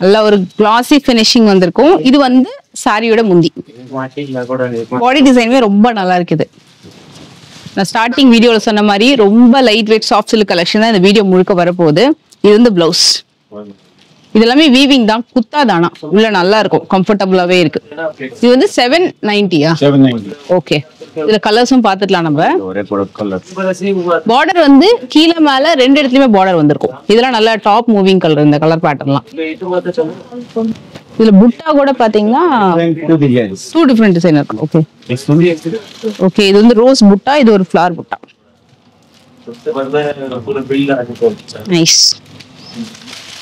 நல்ல ஒரு கிளாசி ஃபினிஷிங் வந்திருக்கும். இது வந்து சாரியோட முந்தி. பாடி டிசைனுமே ரொம்ப நல்லா இருக்குது. நான் ஸ்டார்டிங் வீடியோல சொன்ன மாதிரி ரொம்ப light weight soft silk collection தான் இந்த வீடியோ முழுக்க வரப்போகுது. இது வந்து பிளவுஸ். இது எல்லாமே வீவிங் தான், குத்தாதானா உள்ள நல்லா இருக்கும், கம்ஃபர்டபுளாவே இருக்கு. இது வந்து 790யா? 790. ஓகே. இதுல கலர்ஸும் பாத்துக்கலாம் நம்ம. ஒரே கலர். பார்டர் வந்து கீழ மேல ரெண்டு இடத்துலயுமே பார்டர் வந்திருக்கும். இதெல்லாம் நல்ல டாப் மூவிங் கலர். இந்த கலர் பேட்டர்ன்லாம் இதுல புட்டா கூட பாத்தீங்கன்னா 2 டிஃபரெண்ட் டிசைன் இருக்கு. Okay okay. இது வந்து ரோஸ் புட்டா, இது ஒரு ஃப்ளவர் புட்டா. நைஸ்.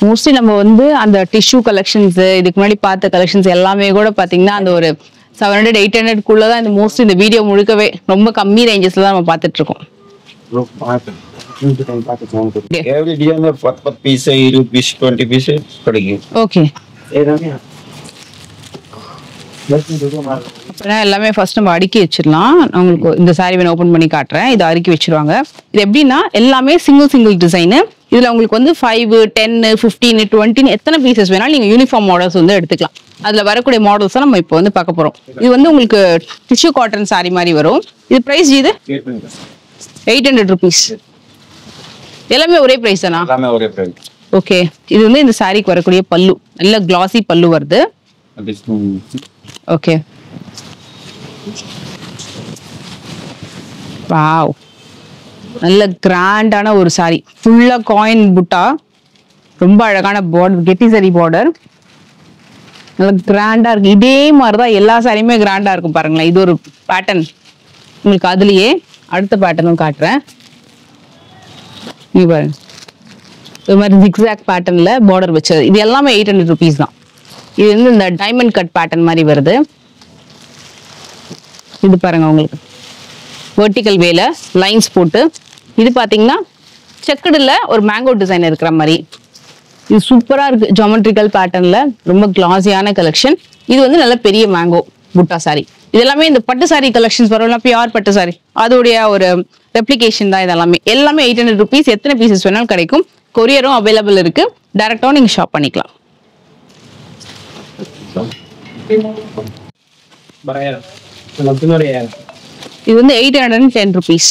மோஸ்ட்லி நம்ம வந்து அந்த டிஷ்யூ கலெக்ஷன்ஸ், இதுக்கு முன்னாடி பார்த்த கலெக்ஷன்ஸ் எல்லாமே கூட பாத்தீங்கன்னா அந்த ஒரு 700 800 குள்ளதான் இந்த மோஸ்ட்லி இந்த வீடியோ முழுக்கவே ரொம்ப கம்மி ரேஞ்சஸ்ல தான் நம்ம பார்த்துட்டு இருக்கோம். Every design 10 piece 20 piece 20 piece கிடைக்கும். ஓகே. அப்புறம் எல்லாமே ஃபர்ஸ்ட் நம்ம அடுக்கி வச்சிடலாம். நான் உங்களுக்கு இந்த சாரி வேணும் ஓபன் பண்ணி காட்டுறேன். இது அடுக்கி வச்சிருவாங்க. இது எப்படின்னா எல்லாமே சிங்கிள் டிசைனு. இதுல உங்களுக்கு வந்து 5 10 15 20 எத்தனை பீசஸ் வேணாலும் நீங்க யூனிஃபார்ம் மாடல்ஸ் வந்து எடுத்துக்கலாம். அதுல வரக்கூடிய மாடல்ஸ் நம்ம இப்போ வந்து பார்க்க போறோம். இது வந்து உங்களுக்கு டிஷ்யூ காட்டன் சாரி மாதிரி வரும். இது பிரைஸ் இது 800 rupees. எல்லாமே ஒரே பிரைஸ் தானா? எல்லாமே ஒரே பிரைஸ். ஓகே. இது வந்து இந்த சாரிக்கு வரக்கூடிய பல்லு, நல்ல கிளாசி பல்லு வருது. ஓகே. வாவ், நல்ல கிராண்டான ஒரு சாரி. ஃபுல்லா காயின் புட்டா, ரொம்ப அழகான பார்டர், கெட்டி சரி பார்டர், நல்ல கிராண்டா இருக்கு. இதே மாதிரிதான் எல்லா சாரியுமே கிராண்டா இருக்கும் பாருங்களேன். இது ஒரு பேட்டர்ன் உங்களுக்கு. அதுலயே அடுத்த பேட்டர்னும் காட்டுறேன். இது பாருங்க, இது மாதிரி ஜிக்ஸாக் பேட்டர்ன்ல பார்டர் வச்சது. இது எல்லாமே 800 rupees தான். இது வந்து இந்த டைமண்ட் கட் பேட்டர்ன் மாதிரி வருது. இது பாருங்க உங்களுக்கு வெர்டிகல் வேல லைன்ஸ் போட்டு. இது பாத்தீங்கன்னா செக்குடுல ஒரு மேங்கோ டிசைன் இருக்கிற மாதிரி. இது சூப்பரா இருக்கு. ஜியோமெட்ரிக்கல் பேட்டர்ன்ல ரொம்ப கிளாஸியான கலெக்ஷன். இது வந்து நல்ல பெரிய மேங்கோ புட்டா சாரி. இது எல்லாமே இந்த பட்டு சாரி கலெக்ஷன்ஸ் வரும், பியூர் பட்டு சாரி, அதோடைய ஒரு ரெப்ளிகேஷன் தான். இதெல்லாமே எல்லாமே 800 rupees. எத்தனை பீசஸ் வேணாலும் கிடைக்கும். கொரியரும் அவைலபிள் இருக்கு. டைரக்டாவும் நீங்க ஷாப் பண்ணிக்கலாம். இது வந்து 810 rupees.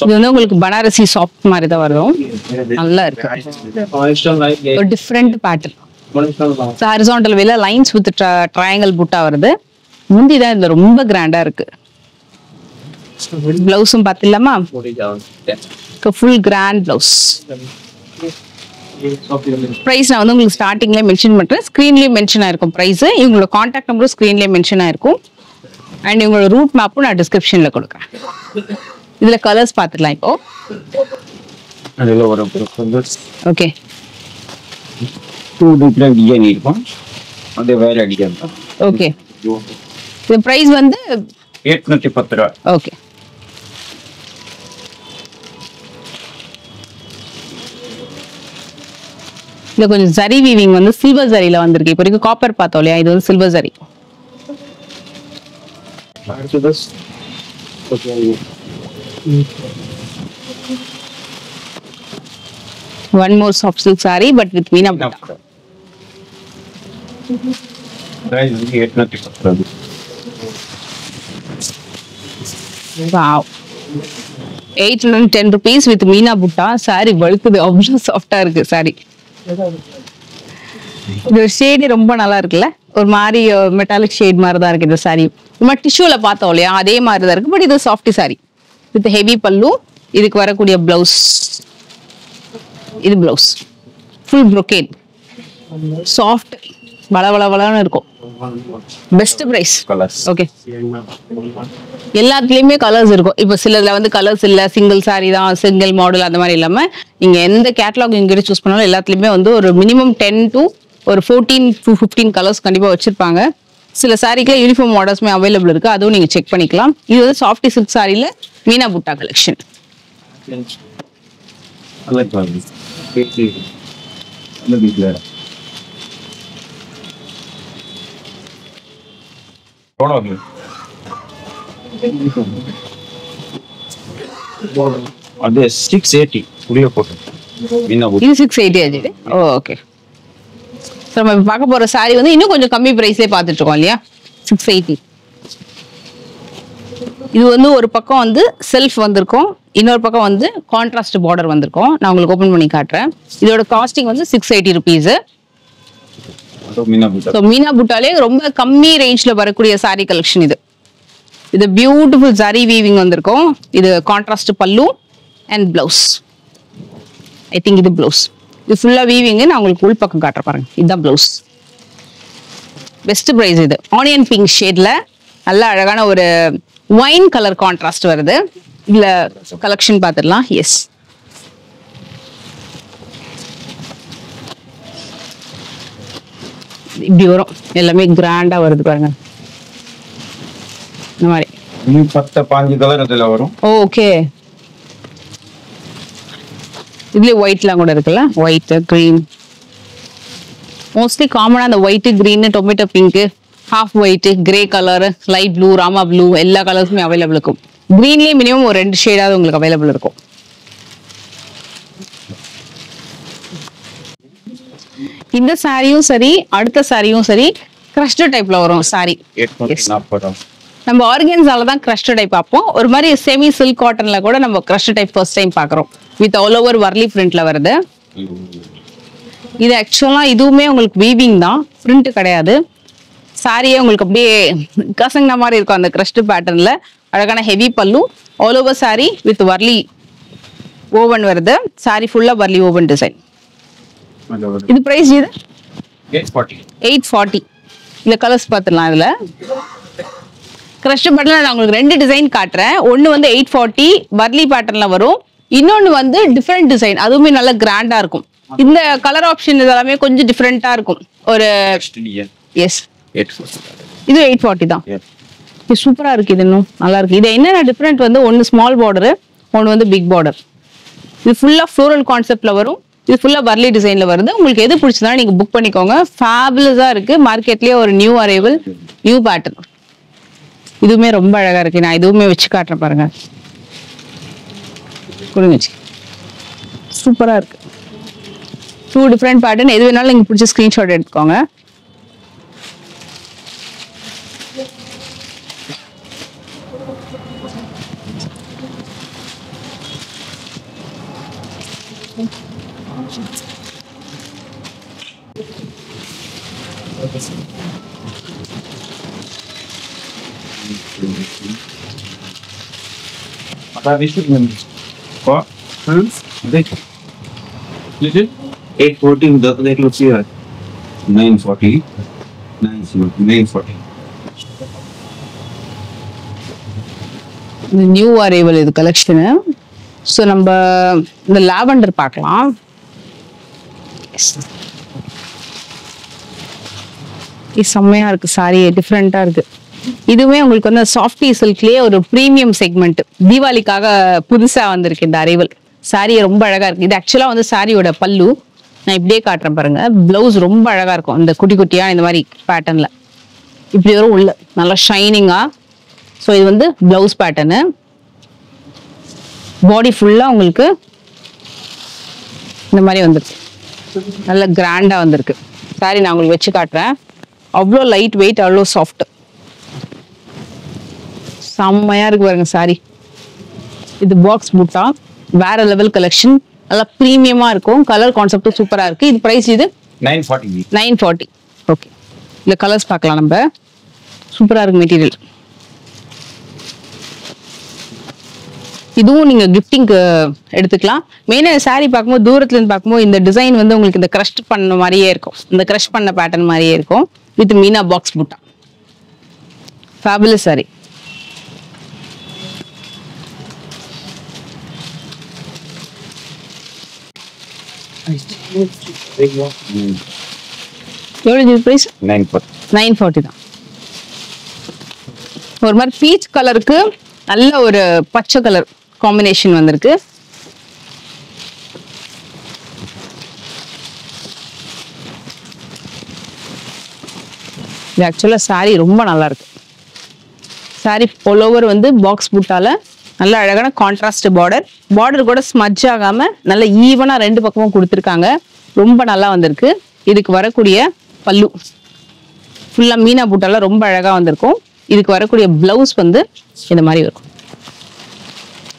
இது வந்து உங்களுக்கு பனாரசி சாஃப்ட் மாதிரி தான் வரும். நல்லா இருக்கு. ஒரு டிஃப்ரெண்ட் பேட்டர்ன். ஹாரிசான்டல் வேல லைன்ஸ் வித் ட்ரையாங்கிள் புட்டா வருது. முந்தி தான் இதுல ரொம்ப கிராண்டா இருக்கு. பிளவுஸும் பாத்திரலாமா? Full grand blouse. பிரைஸ் நான் வந்து உங்களுக்கு ஸ்டார்டிங்ல மென்ஷன் பண்றேன். ஸ்கிரீன்லயும் மென்ஷன் ஆயிருக்கும் பிரைஸ். இவங்களோட கான்டாக்ட் நம்பரும் ஸ்கிரீன்லயே மென்ஷன் ஆயிருக்கும். அண்ட் இவங்களோட ரூட் மேப்பும் நான் டிஸ்கிரிப்ஷன்ல கொடுக்குறேன். இதுல கலர்ஸ் பாத்துக்கலாம் இப்போ. அதுல ஒரு ஓகே. 2 டிஃபரெண்ட் டிசைன் இருக்கும். அது வேற டிசைன். ஓகே. இந்த பிரைஸ் வந்து 810 ரூபாய். ஓகே. இது கொஞ்சம் ஜரி வீவிங் வந்து சில்வர் ஜரியில வந்திருக்கு. இப்போ வரைக்கும் காப்பர் பார்த்தோம் இல்லையா, இது வந்து silver zari. One more soft silk saree but with Meena Butta. Price is 810. Wow. 810 rupees with Meena Butta. Saree வழுக்குது, அவ்வளோ சாஃப்டா இருக்கு saree. இது ஷேட் ரொம்ப நல்லா இருக்குல்ல, ஒரு மாதிரி மெட்டாலிக் ஷேட் மாதிரி தான் இருக்கு இந்த saree. நம்ம டிஷ்யூல பார்த்தோம் இல்லையா, அதே மாதிரி தான் இருக்கு. பட் இது சாஃப்டி saree. வித் ஹெவி பல்லு. இதுக்கு வரக்கூடிய பிளவுஸ், இது பிளவுஸ் ஃபுல் brocade, சாஃப்ட் வளவளவளன்னு இருக்கும். Best price. ஓகே, எல்லாத்துலயுமே கலர்ஸ் இருக்கும். இப்போ சிலதுல வந்து கலர்ஸ் இல்ல, சிங்கிள் சாரி தான், சிங்கிள் மாடல் அந்த மாதிரி இல்லாம நீங்க எந்த கேட்டலாக் இங்க சூஸ் பண்ணாலும் எல்லாத்துலயுமே வந்து ஒரு மினிமம் 10 to ஒரு 14 to 15 கலர்ஸ் கண்டிப்பா வச்சிருப்பாங்க. சில சாரிக்குல யூனிஃபார்ம் மாடல்ஸ்மே அவைலபிள் இருக்கு, அதுவும் நீங்க செக் பண்ணிக்கலாம். இது வந்து சாஃப்டி சில்க் சாரில மீனா புட்டா கலெக்ஷன். அது 680 புரிய போட்டு இது 680 ஆச்சு. ஓகே, நம்ம இப்ப பார்க்க போற சாரி வந்து இன்னும் கொஞ்சம் கம்மி பிரைஸ்லயே பார்த்துட்டு இருக்கோம் இல்லையா. 680. இது வந்து ஒரு பக்கம் வந்து செல்ஃப் வந்திருக்கும், இன்னொரு பக்கம் வந்து கான்ட்ராஸ்ட் பார்டர் வந்திருக்கும். நான் உங்களுக்கு ஓபன் பண்ணி காட்டுறேன். இதோட காஸ்டிங் வந்து 680 ருபீஸ். மீனா புட்டாலே ரொம்ப கம்மி ரேஞ்ச்ல வரக்கூடிய சாரி கலெக்ஷன் இது. இது பியூட்டிஃபுல் ஜரி வீவிங் வந்திருக்கும். இது கான்ட்ராஸ்ட் பல்லு அண்ட் பிளவுஸ். ஐ திங்க் இது பிளவுஸ். இது ஃபுல்லா வீவிங். நான் உங்களுக்கு உள் பக்கம் காட்டுற பாருங்க. இதுதான் பிளவுஸ். Best price. இது ஆனியன் பிங்க் ஷேட்ல நல்ல அழகான ஒரு ஒயின் கலர் கான்ட்ராஸ்ட் வருது. இதுல கலெக்ஷன் பார்த்துடலாம். எஸ், இப்படி வரும். எல்லாமே கிராண்டா வருது பாருங்க. இந்த மாதிரி 10-15 கலர் அதுல வரும். ஓகே, இதுல ஒயிட்லாம் கூட இருக்குல்ல. ஒயிட், கிரீன், மோஸ்ட்லி காமனா அந்த white, green, tomato pink, half white, grey colour, light blue, Rama blue எல்லா கலர்ஸுமே அவைலபிள் இருக்கும். கிரீன்லயே மினிமம் ஒரு 2 ஷேடாவது உங்களுக்கு அவைலபிள் இருக்கும். இந்த சாரியும் சரி, அடுத்த சாரியும் சரி கிரஷ்டு டைப்ல வரும் சாரி. நம்ம ஆர்கன்ஸால தான் கிரஷ்டு டைப் பார்ப்போம். ஒரு மாதிரி செமி சில்க் காட்டன்ல கூட நம்ம கிரஷ்டு டைப் ஃபர்ஸ்ட் டைம் பார்க்குறோம். வித் ஆல் ஓவர் வர்லி பிரிண்ட்ல வருது. இது ஆக்சுவலா இதுவுமே உங்களுக்கு வீவிங் தான், பிரிண்ட் கிடையாது. சாரியே உங்களுக்கு அப்படியே கசங்கின மாதிரி இருக்கும் அந்த கிரஷ்டு பேட்டர்ன்ல. அழகான heavy pallu, all over sari with Warli woven வருது. சாரி ஃபுல்லா வர்லி ஓவன் டிசைன். இது பிரைஸ் இது 840. இந்த கலர்ஸ் பார்த்துடலாம். இதுல கிரஷ்டு பேட்டர்ல நான் உங்களுக்கு 2 டிசைன் காட்டுறேன். ஒன்னு வந்து 840 வர்லி பேட்டர்ன்ல வரும், இன்னொன்னு வந்து டிஃப்ரெண்ட் டிசைன், அதுவுமே நல்ல கிராண்டா இருக்கும். இந்த கலர் ஆப்ஷன் இதெல்லாமே கொஞ்சம் டிஃப்ரெண்டா இருக்கும். ஒரு எஸ், இது 840 தான். இது சூப்பரா இருக்கு. இது இன்னும் நல்லா இருக்கு. இது என்னென்ன டிஃப்ரெண்ட் வந்து ஒன்னு ஸ்மால் பார்டர், ஒன்னு வந்து பிக் பார்டர். இது ஃபுல்லா ஃப்ளோரல் கான்செப்ட்ல வரும். இது ஃபுல்லா வர்லி டிசைன்ல வருது. உங்களுக்கு எது பிடிச்சதாலும் நீங்க புக் பண்ணிக்கோங்க. ஃபேபுலஸா இருக்கு. மார்க்கெட்லயே ஒரு நியூ அரைவல், நியூ பேட்டர்ன். இதுவுமே ரொம்ப அழகா இருக்கு. நான் இதுவுமே வச்சு காட்டுறேன் பாருங்க. கொடுங்க, சூப்பரா இருக்கு. 2 டிஃப்ரெண்ட் பேட்டர்ன். எது வேணாலும் நீங்க பிடிச்ச ஸ்கிரீன்ஷாட் எடுத்துக்கோங்க. What? 840 that looks here. 940. 940. இந்த நியூ அரைவல் இது கலெக்ஷனு. ஸோ நம்ம இந்த லாவெண்டர் பார்க்கலாம். இது செம்மையா இருக்கு. சாரி டிஃப்ரெண்டா இருக்கு. இதுவுமே உங்களுக்கு வந்து சாஃப்டி சில்க்லயே ஒரு பிரீமியம் செக்மெண்ட். தீபாவளிக்காக புதுசா வந்திருக்கு இந்த அரைவல். சாரி ரொம்ப அழகா இருக்கு. இது ஆக்சுவலா வந்து சாரியோட பல்லு. நான் இப்படியே காட்டுறேன் பாருங்க. பிளவுஸ் ரொம்ப அழகா இருக்கும். இந்த குட்டி குட்டியா இந்த மாதிரி பேட்டர்ன்ல இப்படி வரும் உள்ள, நல்லா ஷைனிங்கா. ஸோ இது வந்து பிளவுஸ் பேட்டர்னு. பாடி ஃபுல்லா உங்களுக்கு இந்த மாதிரி வந்துருக்கு. நல்ல கிராண்டா வந்திருக்கு. சாரி நான் உங்களுக்கு வச்சு காட்டுறேன். அவ்வளோ லைட் வெயிட், அவ்வளோ சாஃப்ட், செம்மையா இருக்கு பாருங்க சாரி. இது பாக்ஸ் புட்டா, வேற லெவல் கலெக்ஷன். நல்லா பிரீமியமா இருக்கும். கலர் கான்செப்டும் சூப்பரா இருக்கு. இது பிரைஸ் இது 940. ஓகே, இந்த கலர்ஸ் பார்க்கலாம் நம்ம. சூப்பரா இருக்கு மெட்டீரியல். இதுவும் நீங்க கிஃப்டிங்க்கு எடுத்துக்கலாம். மெயினா சாரி பார்க்கும்போது தூரத்துல இருந்து பார்க்கும்போது இந்த டிசைன் வந்து உங்களுக்கு இந்த கிரஷ் பண்ண மாதிரியே இருக்கும், இந்த கிரஷ் பண்ண பேட்டர்ன் மாதிரியே இருக்கும் வித் மீனா பாக்ஸ் புட்டா. Fabulous sorry. எவ்வளவு பிரைஸ்? 940 தான். ஒரு மாதிரி பீச் கலருக்கு நல்ல ஒரு பச்சை கலர் காம்பினேஷன் வந்திருக்கு. இது ஆக்சுவலா சாரி ரொம்ப நல்லா இருக்கு. சாரி ஆல் ஓவர் வந்து பாக்ஸ் புட்டால நல்ல அழகான கான்ட்ராஸ்ட் பார்டர் கூட ஸ்மட்ஜ் ஆகாம நல்ல ஈவனா ரெண்டு பக்கமும் கொடுத்துருக்காங்க. ரொம்ப நல்லா வந்திருக்கு. இதுக்கு வரக்கூடிய பல்லு ஃபுல்லா மீனா புட்டால ரொம்ப அழகா வந்திருக்கும். இதுக்கு வரக்கூடிய பிளவுஸ் வந்து இந்த மாதிரி இருக்கும்.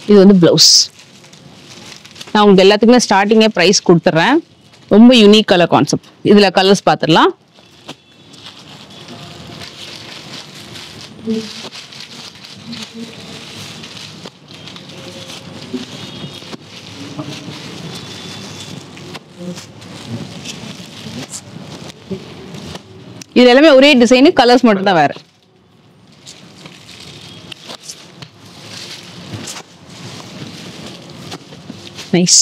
இது வந்து பிளவுஸ். நான் உங்களுக்கு எல்லாத்துக்குமே ஸ்டார்டிங்கே ப்ரைஸ் கொடுத்துட்றேன். ரொம்ப யூனிக் கலர் கான்செப்ட். இதுல கலர்ஸ் பார்த்துடலாம். இது எல்லாமே ஒரே டிசைன், கலர்ஸ் மட்டும் தான் வேற. நைஸ்.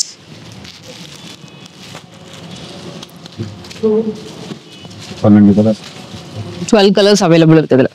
12 கலர்ஸ் அவைலபிள் இருக்கு இதுல.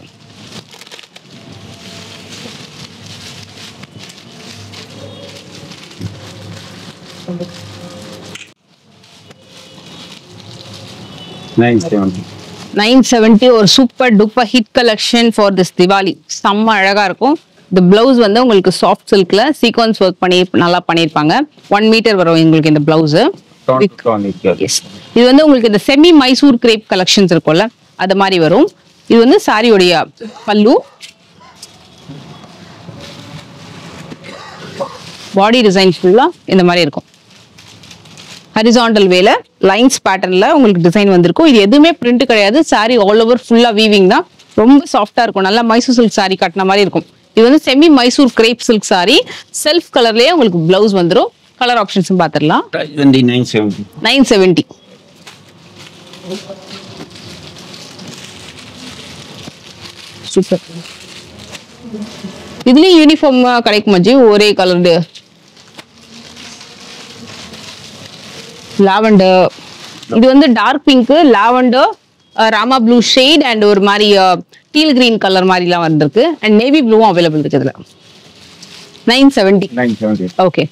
$970 ஒரு super duper hit collection for this Diwali. செம்ம அழகா இருக்கும். இந்த பிளவுஸ் வந்து உங்களுக்கு சாஃப்ட் சில்க்ல சீக்வன்ஸ் ஒர்க் பண்ணி நல்லா பண்ணிருப்பாங்க. 1 மீட்டர் வரும் உங்களுக்கு இந்த பிளவுஸ். இது வந்து உங்களுக்கு இந்த செமி மைசூர் கிரேப் கலெக்ஷன்ஸ் இருக்கும்ல, அது மாதிரி வரும். இது வந்து சாரியோடைய பல்லு. பாடி டிசைன் ஃபுல்லா இந்த மாதிரி இருக்கும். ஹரிசாண்டல் வேல லைன்ஸ் பேட்டர்ன்ல உங்களுக்கு டிசைன் வந்திருக்கும். இது எதுவுமே பிரிண்ட் கிடையாது. சாரி ஆல் ஓவர் ஃபுல்லா வீவிங் தான். ரொம்ப சாஃப்டா இருக்கும். நல்லா மைசூர் சில்க் சாரி கட்டின மாதிரி இருக்கும். இது வந்து semi Mysore crepe silk sari. Self கலர்லயே உங்களுக்கு பிளவுஸ் வந்துடும். கலர் ஆப்ஷன்ஸ் பாத்துடலாம். 970. சூப்பர். இதுலயும் யூனிஃபார்ம் கிடைக்குமா ஜி? ஒரே கலர் லாவெண்டர். இது வந்து dark pink, lavender, Rama blue shade and ஒரு மாதிரி டீல் கிரீன் கலர் மாதிரிலாம் வந்திருக்கு. அண்ட் நேவி ப்ளூவும் அவைலபிள் இருக்கு இதுல. 970. ஓகே.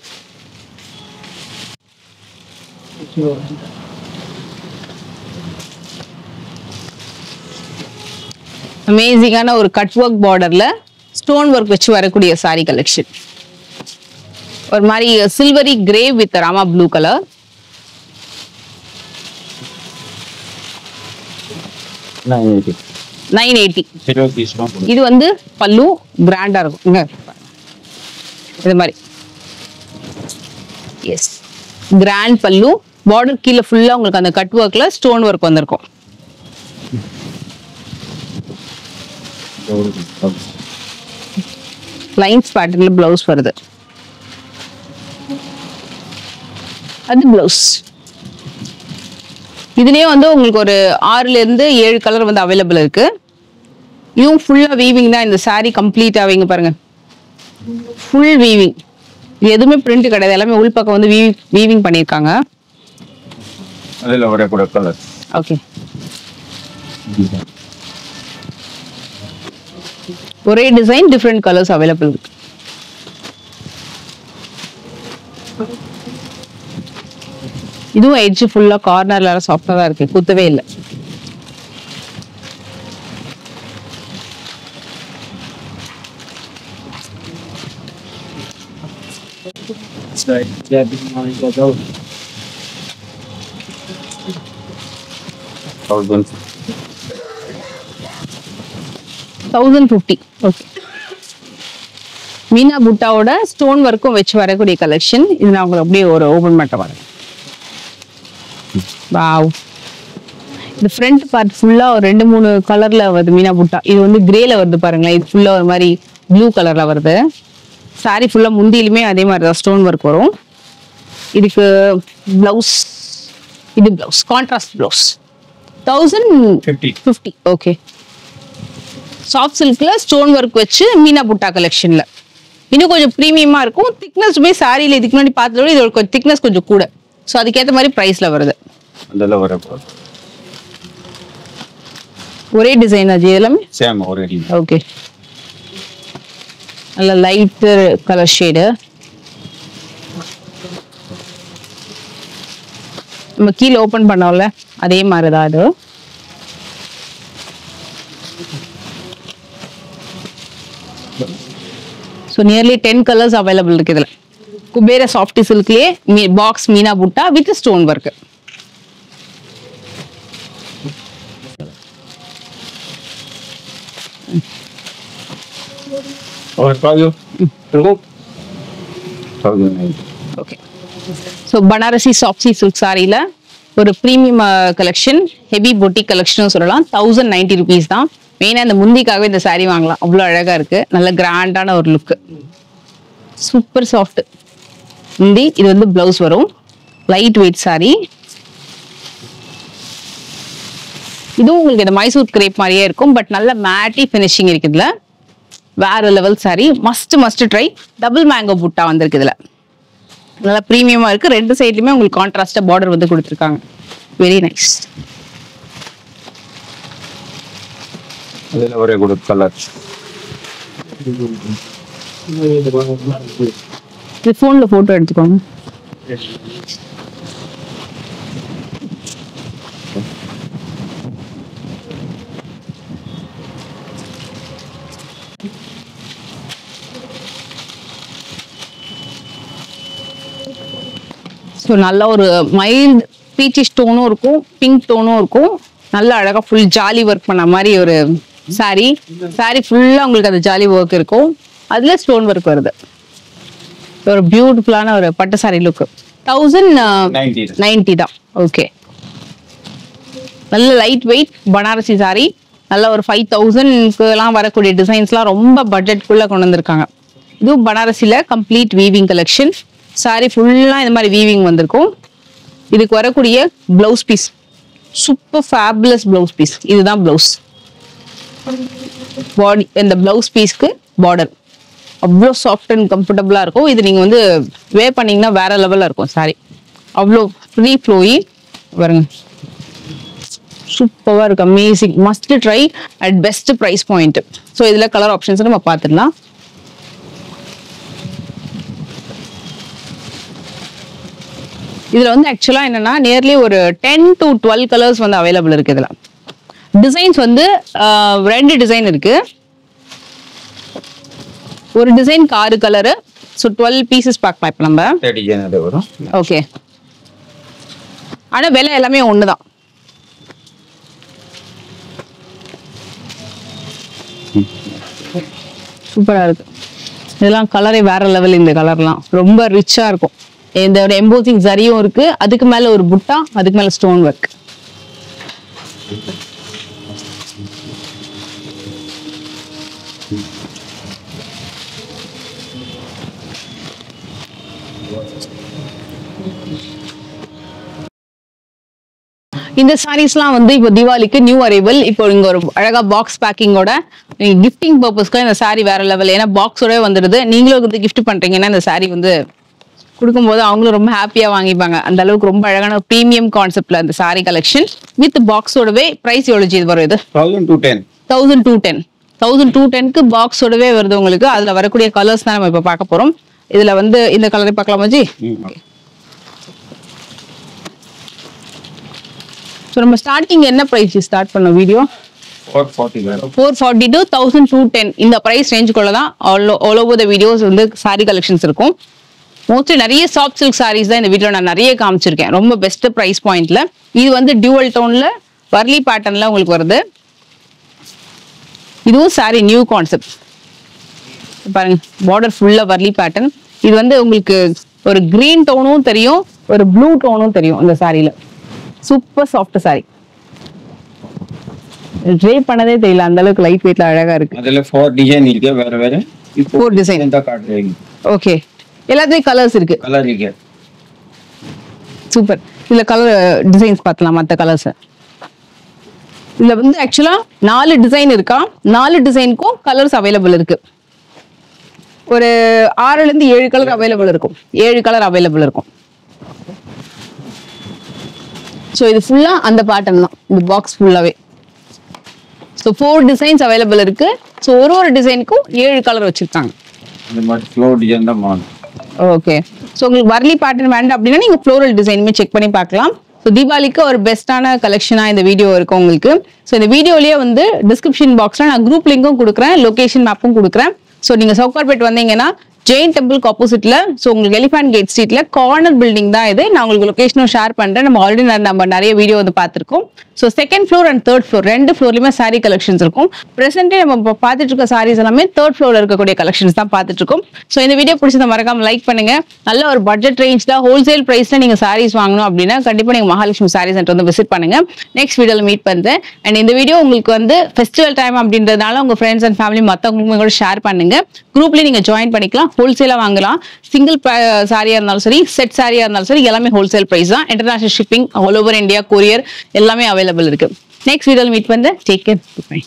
அமேசிங்கான ஒரு கட் ஒர்க் பார்டர்ல ஸ்டோன் ஒர்க் வச்சு வரக்கூடிய சாரி கலெக்ஷன். ஒரு மாதிரி silvery grey with Rama blue colour. 980. இது வந்து பல்லு கிராண்டா இருக்கும். இது மாதிரி எஸ் கிராண்ட் பல்லு. பார்டர் கீழே ஃபுல்லா உங்களுக்கு அந்த கட் ஒர்க்ல ஸ்டோன் ஒர்க் வந்திருக்கும். லைன்ஸ் பேட்டர்ன்ல பிளவுஸ் வருது. அது பிளவுஸ். இதுலயே வந்து உங்களுக்கு ஒரு 6ல இருந்து 7 கலர் வந்து அவைலபிள் இருக்கு. இதுவும் ஃபுல்லா வீவிங் தான். இந்த சாரி கம்ப்ளீட்டா வீங்க பாருங்க, ஃபுல் வீவிங். இது எதுவுமே பிரிண்ட் கிடையாது. எல்லாமே உள் பக்கம் வந்து வீவிங் பண்ணிருக்காங்க. அதுல ஒரே கூட கலர். ஓகே. ஒரே டிசைன் டிஃபரெண்ட் கலர்ஸ் அவைலபிள் இருக்கு. இதுவும் எட்ஜ் ஃபுல்லா கார்னர்ல சாஃப்டா தான் இருக்கு, குத்தவே இல்லை. $1050. ஓகே. மீனா புட்டாவோட ஸ்டோன் ஒர்க்கும் வச்சு வரக்கூடிய கலெக்ஷன். இது நான் உங்களுக்கு அப்படியே ஒரு ஓபன் பண்ண வரேன். வாவ். இந்த ஃப்ரண்ட் பார்ட் ஃபுல்லா ஒரு 2-3 கலர்ல வருது மீனா புட்டா. இது வந்து கிரேல வருது பாருங்களேன். இது ஃபுல்லா ஒரு மாதிரி ப்ளூ கலர்ல வருது. சாரி ஃபுல்லா முந்தியிலுமே அதே மாதிரி தான் ஸ்டோன் ஒர்க் வரும். இதுக்கு பிளவுஸ், இது blouse contrast blouse 1050. Okay, soft சில்க்ல ஸ்டோன் ஒர்க் வச்சு மீனா புட்டா கலெக்ஷன்ல இன்னும் கொஞ்சம் ப்ரீமியமா இருக்கும். திக்னஸ்மே சாரியில இதுக்கு முன்னாடி பார்த்தத விட இதோட திக்னஸ் கொஞ்சம் கூட. ஸோ அதுக்கேற்ற மாதிரி ப்ரைஸ்ல வருது. அதெல்லாம் வரப்போ ஒரே டிசைன் அது எல்லாமே சேம் ஒரே டிசைன். ஓகே, நல்ல லைட் கலர் ஷேடு. நம்ம கீழே ஓபன் பண்ணோம்ல அதே மாதிரி தான் அது. ஸோ நியர்லி 10 கலர்ஸ் அவைலபிள் இருக்கு இதுல. குபேர சாஃப்ட் சில்க்லயே box meena butta with stone work. और पालो रुको पालो नहीं. Okay, so Banarasi soft silk சாரியில ஒரு premium collection, heavy boutique collection சொல்லலாம். 1090 rupees தான். மெயினாக இந்த முந்திக்காகவே இந்த சாரி வாங்கலாம், அவ்வளோ அழகா இருக்கு. நல்ல கிராண்டான ஒரு லுக்கு, சூப்பர் சாஃப்ட் முந்தி. இது வந்து பிளவுஸ் வரும், லைட் வெயிட் சாரி. இதுவும் உங்களுக்கு இந்த மைசூர் கிரேப் மாதிரியே இருக்கும், பட் நல்ல மேட்டி ஃபினிஷிங் இருக்குதுல. வேற level sorry, must try. Double mango புட்டா வந்திருக்கு இதுல, நல்லா ப்ரீமியமா இருக்கு. ரெண்டு சைட்லயுமே உங்களுக்கு கான்ட்ராஸ்டா பார்டர் வந்து கொடுத்துருக்காங்க. Very nice. அதெல்லாம் ஒரே குட் கலர். இது போன்ல போட்டோ எடுத்துக்கோங்க. ஸோ நல்ல ஒரு மைல்டு பீச்சி ஸ்டோனும் இருக்கும், பிங்க் டோனும் இருக்கும். நல்ல அழகா ஃபுல் ஜாலி ஒர்க் பண்ண மாதிரி ஒரு சாரி. சாரி ஃபுல்லா உங்களுக்கு அந்த ஜாலி ஒர்க் இருக்கும், அதுல ஸ்டோன் ஒர்க் வருது. ஒரு பியூட்டிஃபுல்லான ஒரு பட்டு சாரி லுக். 1090 தான். ஓகே, நல்ல லைட் வெயிட் பனாரசி சாரி. நல்ல ஒரு 5000க்குலாம் வரக்கூடிய டிசைன்ஸ்லாம் ரொம்ப பட்ஜெட்குள்ள கொண்டு வந்திருக்காங்க. இதுவும் பனாரசில கம்ப்ளீட் வீவிங் கலெக்ஷன். சாரி ஃபுல்லா இந்த மாதிரி வீவிங் வந்திருக்கும். இதுக்கு வரக்கூடிய blouse piece super fabulous blouse piece. இதுதான் பிளவுஸ். பாடி இந்த பிளவுஸ் பீஸ்க்கு பார்டர் அவ்வளோ சாஃப்ட் அண்ட் கம்ஃபர்டபுளா இருக்கும். இது நீங்க வந்து வேர் பண்ணீங்கன்னா வேற லெவல்ல இருக்கும் சாரி. அவ்வளோ ஃப்ரீ ஃப்ளோயி பாருங்க, சூப்பரா இருக்கு. Amazing, must try at best price point. So இதுல கலர் ஆப்ஷன்ஸ் நம்ம பார்த்துடலாம். இதுல வந்து ஆக்சுவலா என்னன்னா நியர்லி ஒரு 10 to 12 கலர்ஸ் வந்து அவைலபிள் இருக்கு. இதுல டிசைன்ஸ் வந்து 2 டிசைன் இருக்கு. ஒரு டிசைனுக்கு 6 கலரு. ஸோ 12 பீசஸ் பார்க்கலாம் இப்போ நம்ம. வரும். ஓகே, ஆனா விலை எல்லாமே ஒண்ணுதான். சூப்பரா இருக்கு. இதெல்லாம் கலரே வேற லெவல். இந்த கலர்லாம் ரொம்ப ரிச்சா இருக்கும். இந்த எம்போசிங் சரியும் இருக்கு, அதுக்கு மேல ஒரு புட்டா, அதுக்கு மேல ஸ்டோன் ஒர்க். இந்த சாரீஸ்லாம் வந்து இப்போ தீபாவளிக்கு நியூ அரைவல். இப்போ இங்க ஒரு அழகா பாக்ஸ் பேக்கிங்கோட கிஃப்டிங் பர்பஸ்க்கு இந்த சாரி வேற லெவல். ஏன்னா பாக்ஸோட வந்துடுது. நீங்களும் வந்து கிஃப்ட் பண்றீங்கன்னா இந்த சாரி வந்து கொடுக்கும்போது அவங்களும் ரொம்ப ஹாப்பியா வாங்கிப்பாங்க. அந்த அளவுக்கு ரொம்ப அழகான ப்ரீமியம் கான்செப்ட்ல அந்த சாரி கலெக்ஷன் வித் பாக்ஸோடவே. பிரைஸ் எவ்வளவு இது வரும்? இது 1210க்கு பாக்ஸோடவே வருது உங்களுக்கு. அதுல வரக்கூடிய கலர்ஸ் தான் நம்ம இப்ப பார்க்க போறோம். இதுல வந்து இந்த கலரை பார்க்கலாமா ஜி? ஸோ நம்ம ஸ்டார்டிங் என்ன பிரைஸ் ஸ்டார்ட் பண்ணோம் வீடியோ? 440 to 1210 இந்த பிரைஸ் ரேஞ்சுக்குள்ள தான் ஆல் ஓவர் த வீடியோஸ் வந்து சாரி கலெக்ஷன்ஸ் இருக்கும். மோஸ்ட்லி நிறைய சாஃப்ட் சில்க் சாரீஸ் தான் இந்த வீடியோ நான் நிறைய காமிச்சிருக்கேன், ரொம்ப பெஸ்ட் பிரைஸ் பாயிண்ட்ல. இது வந்து டியூவல் டோன்ல வர்லி பேட்டர்ன்ல உங்களுக்கு வருது. இதுவும் சாரி நியூ கான்செப்ட் பாருங்க. பார்டர் ஃபுல்லா வர்லி பேட்டர்ன். இது வந்து உங்களுக்கு ஒரு கிரீன் டோனும் தெரியும், ஒரு ப்ளூ டோனும் தெரியும் இந்த சாரியில. சூப்பர் சாஃப்ட் சாரி, ட்ரே பண்ணதே தெரியல, அந்த அளவுக்கு லைட் வெயிட்ல அழகா இருக்கு. அதுல 4 டிசைன் இருக்கு, வேற வேற 4 டிசைன். இந்த காட்டுறீங்க ஓகே, எல்லாத்துலயும் கலர்ஸ் இருக்கு. கலர் இருக்கு. சூப்பர். இதுல கலர் டிசைன்ஸ் பார்த்தலாம். மற்ற கலர்ஸ் இதுல வந்து ஆக்சுவலா 4 டிசைன் இருக்கா. 4 டிசைனுக்கும் கலர்ஸ் அவைலபிள் இருக்கு. ஒரு 6ல இருந்து 7 கலர் அவைலபிள் இருக்கும். 7 கலர் அவைலபிள் இருக்கும். ஸோ இது ஃபுல்லா அந்த பேட்டர்ன் தான். இந்த பாக்ஸ் ஃபுல்லாவே. ஸோ 4 டிசைன்ஸ் அவைலபிள் இருக்கு. ஸோ ஒரு டிசைனுக்கும் 7 கலர் வச்சிருக்காங்க. இந்த மாதிரி ஃப்ளோர் டிசைன் தான் மாடல். ஓகே. ஸோ உங்களுக்கு வரலி பேட்டர்ன் வேண்டாம் அப்படின்னா நீங்க ஃப்ளோரல் டிசைனுமே செக் பண்ணி பார்க்கலாம். ஸோ தீபாவளிக்கு ஒரு பெஸ்ட்டான கலெக்ஷனா இந்த வீடியோ இருக்கும் உங்களுக்கு. ஸோ இந்த வீடியோலயே வந்து டிஸ்கிரிப்ஷன் பாக்ஸ்ல நான் குரூப் லிங்க்கும் கொடுக்குறேன், லொகேஷன் மேப்பும் கொடுக்குறேன். ஸோ நீங்க சவுகார்பேட் வந்தீங்கன்னா ஜெயின் டெம்பிளுக்கு ஆப்போசிட்ல, ஸோ உங்களுக்கு எலிஃபண்ட் கேட் ஸ்ட்ரீட்ல கார்னர் பில்டிங் தான் இது. நான் உங்களுக்கு லொகேஷனும் ஷேர் பண்றேன். நம்ம ஆல்ரெடி நம்ம நிறைய வீடியோ வந்து பார்த்துருக்கோம். So second floor and third floor 2 ஃப்ளோர்லயுமே சாரி கலெக்ஷன்ஸ் இருக்கும். பிரசென்டே நம்ம பார்த்துட்டு இருக்க சாரீஸ் எல்லாமே தேர்ட் ஃப்ளோர்ல இருக்கக்கூடிய கலெக்ஷன்ஸ் தான் பார்த்துட்டு இருக்கோம். ஸோ இந்த வீடியோ பிடிச்சத மறக்காம லைக் பண்ணுங்க. நல்ல ஒரு பட்ஜெட் ரேஞ்ச்ல ஹோல்சேல் பிரைஸ்ல நீங்க சாரீஸ் வாங்கணும் அப்படின்னா கண்டிப்பா நீங்க மகாலட்சுமி சாரி சென்டர் வந்து விசிட் பண்ணுங்க. நெக்ஸ்ட் வீடியோல மீட் பண்றேன். அண்ட் இந்த வீடியோ உங்களுக்கு வந்து ஃபெஸ்டிவல் டைம் அப்படின்றதுனால உங்க ஃப்ரெண்ட்ஸ் அண்ட் ஃபேமிலி மற்றவங்களுக்கு கூட ஷேர் பண்ணுங்க. குரூப்லயே நீங்க ஜாயின் பண்ணிக்கலாம். ஹோல்சேலா வாங்கலாம். சிங்கிள் சாரியா இருந்தாலும் சரி, செட் சாரியா இருந்தாலும் சரி, எல்லாமே ஹோல்சேல் பிரைஸ் தான். International shipping, all over India, courier எல்லாமே அவைலபிள் இருக்கு. நெக்ஸ்ட் வீடியோல மீட் பண்றேன். Take care. பை.